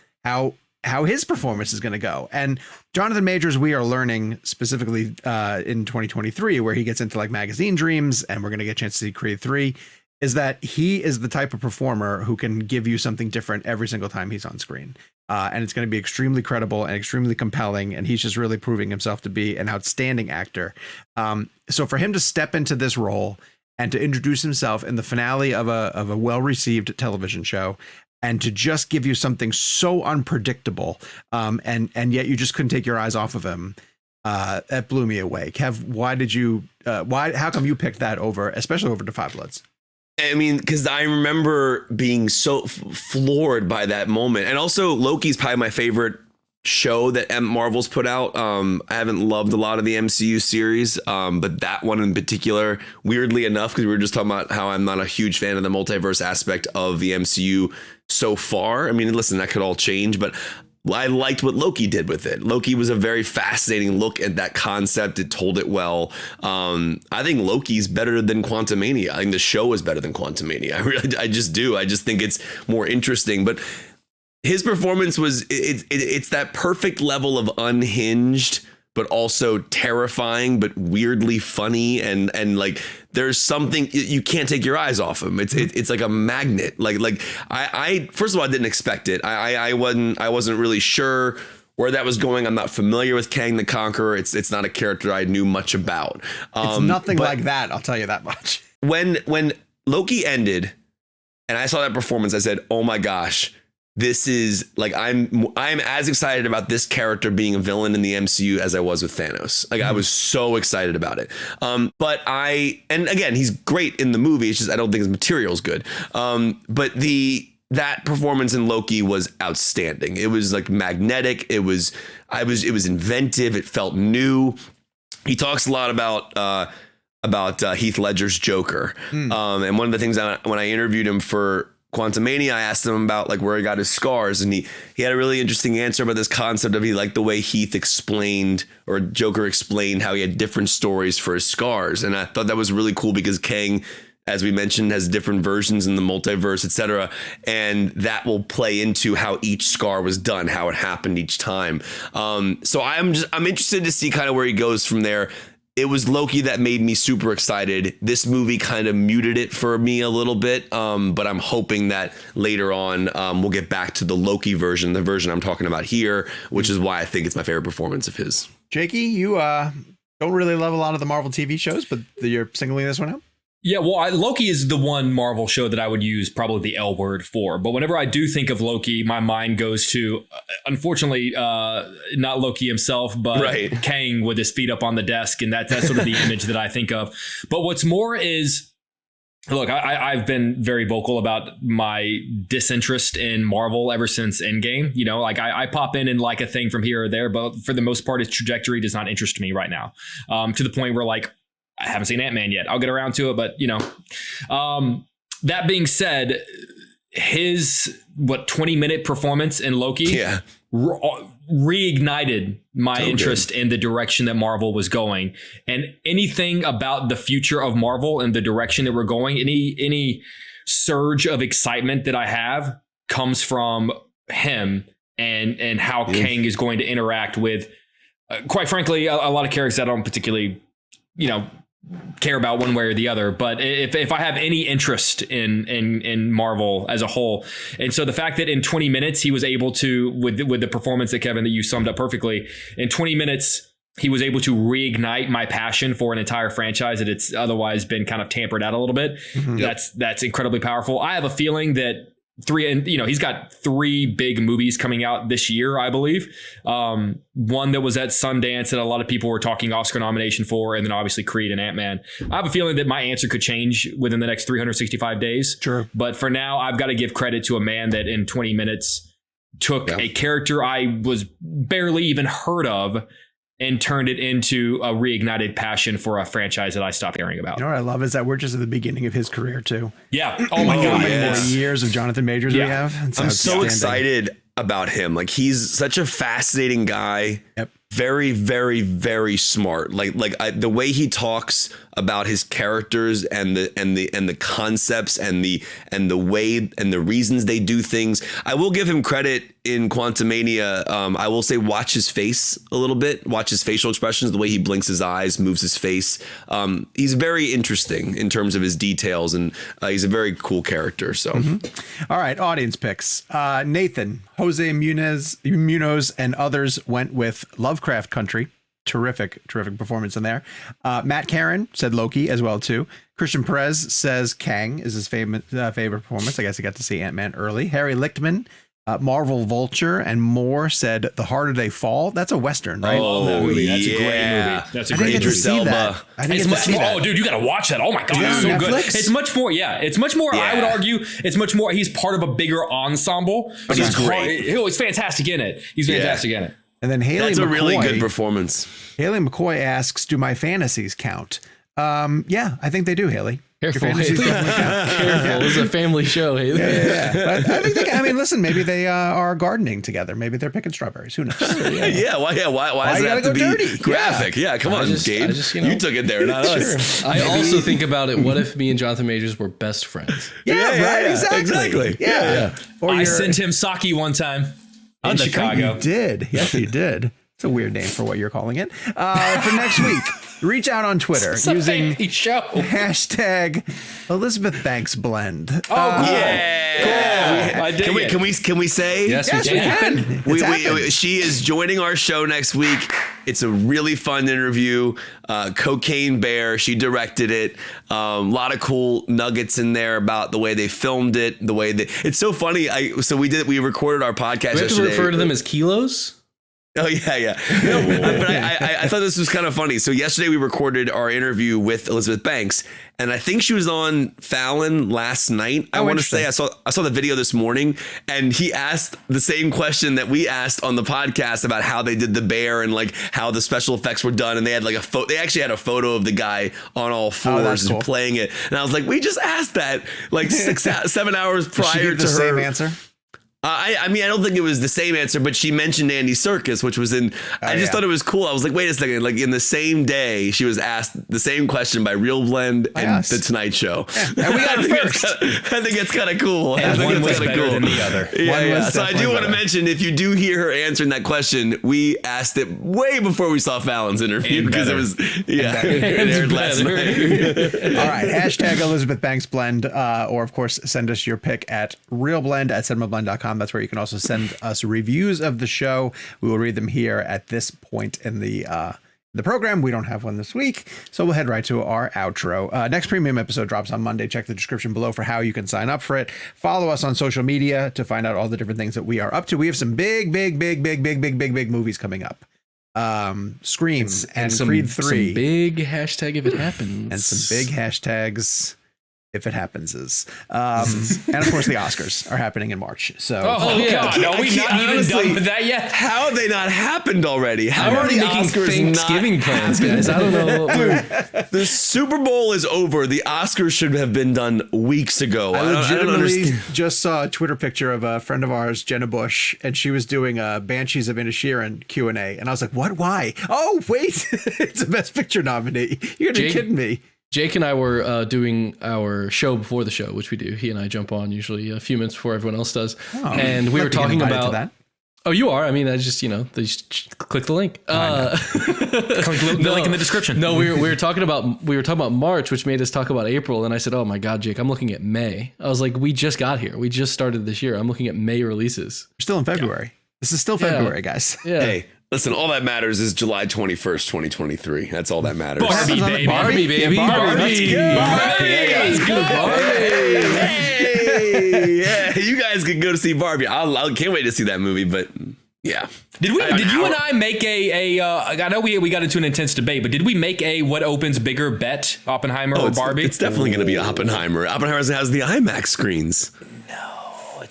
his performance is going to go. And Jonathan Majors, we are learning specifically in 2023, where he gets into like magazine dreams, and we're going to get a chance to see Creed 3, is that he is the type of performer who can give you something different every single time he's on screen. And it's going to be extremely credible and extremely compelling. And he's just really proving himself to be an outstanding actor. So for him to step into this role and to introduce himself in the finale of a well-received television show, and to just give you something so unpredictable, and yet you just couldn't take your eyes off of him, that blew me away. Kev, how come you picked that over, especially over The Five Bloods? I mean, because I remember being so floored by that moment. And also, Loki's probably my favorite show that Marvel's put out. I haven't loved a lot of the MCU series, but that one in particular, weirdly enough, because we were just talking about how I'm not a huge fan of the multiverse aspect of the MCU so far. I mean, listen, that could all change, but I liked what Loki did with it. Loki was a very fascinating look at that concept. It told it well. I think Loki's better than Quantumania. I think the show is better than Quantumania. I just do. I just think it's more interesting. But his performance was, it's that perfect level of unhinged, but also terrifying, but weirdly funny. And like, there's something, you can't take your eyes off him. It's like a magnet. Like I first of all, I didn't expect it. I wasn't really sure where that was going. I'm not familiar with Kang the Conqueror. It's not a character I knew much about. It's nothing like that. I'll tell you that much. When Loki ended and I saw that performance, I said, oh my gosh, this is like, I'm as excited about this character being a villain in the MCU as I was with Thanos. Like, I was so excited about it. And again, he's great in the movie. It's just, I don't think his material is good. But that performance in Loki was outstanding. It was like magnetic. It was inventive. It felt new. He talks a lot about Heath Ledger's Joker. And one of the things when I interviewed him for Quantumania, I asked him about like where he got his scars, and he had a really interesting answer about this concept of he liked the way Heath explained, or Joker explained, how he had different stories for his scars. And I thought that was really cool because Kang, as we mentioned, has different versions in the multiverse, etc. And that will play into how each scar was done, how it happened each time. So I'm interested to see kind of where he goes from there. It was Loki that made me super excited. This movie kind of muted it for me a little bit, but I'm hoping that later on we'll get back to the Loki version, the version I'm talking about here, which is why I think it's my favorite performance of his. Jakey, you don't really love a lot of the Marvel TV shows, but you're singling this one out? Yeah, well, Loki is the one Marvel show that I would use probably the L word for. But whenever I do think of Loki, my mind goes to, unfortunately, not Loki himself, but Kang with his feet up on the desk. And that's sort of the image that I think of. But what's more is, look, I've been very vocal about my disinterest in Marvel ever since Endgame. You know, like I pop in and like a thing from here or there, but for the most part, its trajectory does not interest me right now, to the point where, like, I haven't seen Ant-Man yet. I'll get around to it, but you know, that being said, his 20-minute performance in Loki reignited my interest in the direction that Marvel was going, and anything about the future of Marvel and the direction that we're going, any surge of excitement that I have comes from him and how Kang is going to interact with, quite frankly, a lot of characters that I don't particularly, care about one way or the other. But if I have any interest in Marvel as a whole, and so the fact that in 20 minutes he was able to, with the performance that Kevin, that you summed up perfectly, in 20 minutes he was able to reignite my passion for an entire franchise that it's otherwise been kind of tampered out a little bit. That's incredibly powerful. I have a feeling that he's got 3 big movies coming out this year, I believe. One that was at Sundance that a lot of people were talking Oscar nomination for, and then obviously Creed and Ant-Man. I have a feeling that my answer could change within the next 365 days. Sure. But for now, I've got to give credit to a man that in 20 minutes took a character I was barely even heard of and turned it into a reignited passion for a franchise that I stopped caring about. You know what I love is that we're just at the beginning of his career too. Yeah. Oh my God. How many more years of Jonathan Majors we have? I'm so excited about him. Like, he's such a fascinating guy. Yep. Very, very, very smart. The way he talks about his characters and the concepts and the way and the reasons they do things. I will give him credit in Quantumania. I will say, watch his face a little bit. Watch his facial expressions, the way he blinks his eyes, moves his face. He's very interesting in terms of his details, and he's a very cool character. So, All right, audience picks. Nathan, Jose Munoz, and others went with Lovecraft Country. Terrific performance in there. Matt Caron said Loki as well too. Christian Perez says Kang is his favorite performance. I guess he got to see Ant-Man early. Harry Lichtman, Marvel Vulture, and Moore said The Harder They Fall. That's a Western, right? Oh, that movie. That's a great movie. That's a great movie. I didn't get to see that. Oh, dude, you got to watch that. Oh my God, it's so Netflix? good. It's much more. Yeah, it's much more. I would argue it's much more. He's part of a bigger ensemble, but he's great. He's fantastic in it. He's fantastic in it. And then Haley That's McCoy, a really good performance. Haley McCoy asks, do my fantasies count? Yeah, I think they do, Haley. Careful, Haley. Careful. It's a family show, Haley. Yeah. But I think listen, maybe they are gardening together. Maybe they're picking strawberries. Who knows? Why does it have to be dirty? Graphic? Yeah, come on, Gabe. You took it there, not us. I also think about it. What if me and Jonathan Majors were best friends? Right, exactly. Yeah. Or I sent him sake one time. In Chicago. You did. Yes, you did. It's a weird name for what you're calling it. For next week, reach out on Twitter using hashtag Elizabeth Banks Blend. Oh, cool. Yeah. Cool. Can we say? Yes, we can. She is joining our show next week. It's a really fun interview. Cocaine Bear, she directed it. A lot of cool nuggets in there about the way they filmed it, it's so funny. We recorded our podcast. We have to refer to them as kilos. Oh yeah. No, but I thought this was kind of funny. So yesterday we recorded our interview with Elizabeth Banks, and I think she was on Fallon last night. I want to say I saw the video this morning, and he asked the same question that we asked on the podcast about how they did the bear and like how the special effects were done. And they had like they actually had a photo of the guy on all fours playing it. And I was like, we just asked that like 7 hours prior to her. Same answer. I mean, I don't think it was the same answer, but she mentioned Andy Serkis, which was in. I just thought it was cool. I was like, wait a second. Like in the same day, she was asked the same question by ReelBlend and The Tonight Show. Yeah. And we got it first. I think it's kind of cool. And one was better than the other. Yeah. So I do want to mention, if you do hear her answering that question, we asked it way before we saw Fallon's interview because it was it aired last night. All right. Hashtag Elizabeth Banks Blend, or of course, send us your pick at ReelBlend@CinemaBlend.com. That's where you can also send us reviews of the show. We will read them here at this point in the program. We don't have one this week, so we'll head right to our outro. Next premium episode drops on Monday. Check the description below for how you can sign up for it. Follow us on social media to find out all the different things that we are up to. We have some big movies coming up. Scream and Creed 3. Some big hashtag if it happens. And some big hashtags if it happens is. And of course the Oscars are happening in March. So God, are we not even done with that yet? How have they not happened already? How are they making Thanksgiving plans, guys? I don't know. The Super Bowl is over. The Oscars should have been done weeks ago. I legitimately just saw a Twitter picture of a friend of ours, Jenna Bush, and she was doing a Banshees of Inisherin Q&A. And I was like, what? Why? Oh, wait. It's a Best Picture nominee. You're going to be kidding me. Jake and I were doing our show before the show, which we do. He and I jump on usually a few minutes before everyone else does. And we were talking about that. Oh, you are? I mean, I just, they just click the link. Click the link in the description. No, we were talking about March, which made us talk about April. And I said, oh my God, Jake, I'm looking at May. I was like, we just got here. We just started this year. I'm looking at May releases. We're still in February. Yeah. This is still February, guys. Yeah. Hey. Listen, all that matters is July 21st, 2023. That's all that matters. Barbie, baby. Barbie, baby. Barbie. Let's go. Hey, yeah, you guys could go to see Barbie. I can't wait to see that movie, but yeah. Did you and I make I know we got into an intense debate, but did we make a what opens bigger bet, Oppenheimer or Barbie? It's definitely going to be Oppenheimer. Oppenheimer has the IMAX screens.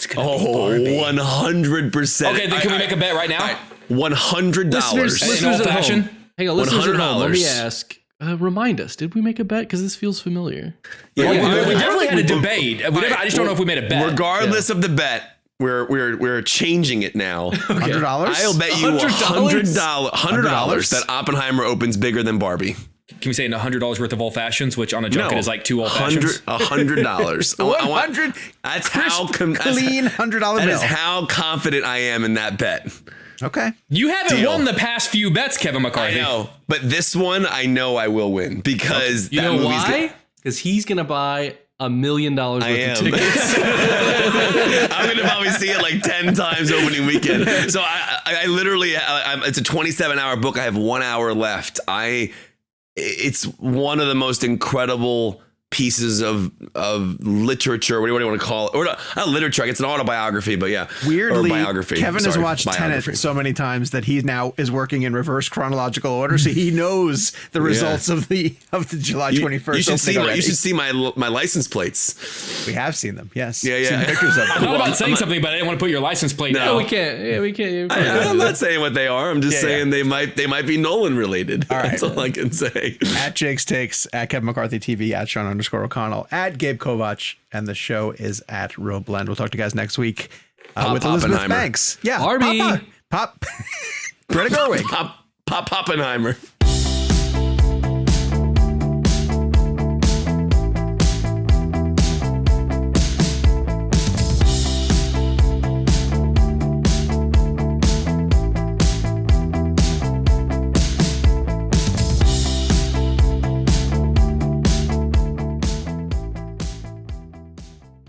it's gonna be Barbie. 100%. Okay, then can we make a bet right now? $100. Listeners In old at home. fashion? Hang on, listeners at home. Let me $100. ask. Remind us, did we make a bet? Because this feels familiar. Yeah, we definitely had a debate. I just don't know if we made a bet. Regardless of the bet, we're changing it now. $100? I'll bet you $100 that Oppenheimer opens bigger than Barbie. Can we say $100 worth of old fashions, which on a junket is like 2 old fashions? $100. 100. That's how clean $100 bill. That is how confident I am in that bet. Okay. You haven't won the past few bets, Kevin McCarthy. I know, but this one I know I will win because you that know movie's why? Because he's gonna buy $1 million worth of tickets. I'm gonna probably see it like 10 times opening weekend. So I literally, it's a 27-hour book. I have 1 hour left. It's one of the most incredible pieces of literature. What do you want to call it? Or not literature. It's an autobiography, but yeah. Weirdly, or biography. Kevin has watched Tenet so many times that he now is working in reverse chronological order, so he knows the results of the July 21st. You should see my license plates. We have seen them. Yes. Yeah. Seen pictures of them. I thought about saying something, but I didn't want to put your license plate down. No, we can't. Yeah, we can't. I'm not saying what they are. I'm just saying they might be Nolan related. All right. That's all I can say. At Jake's Takes, at Kevin McCarthy TV, at Sean_O'Connell, at Gabe Kovach, and the show is at ReelBlend. We'll talk to you guys next week with Elizabeth Banks. Yeah. Barbie. Pop. Greta Gerwig. Pop Oppenheimer.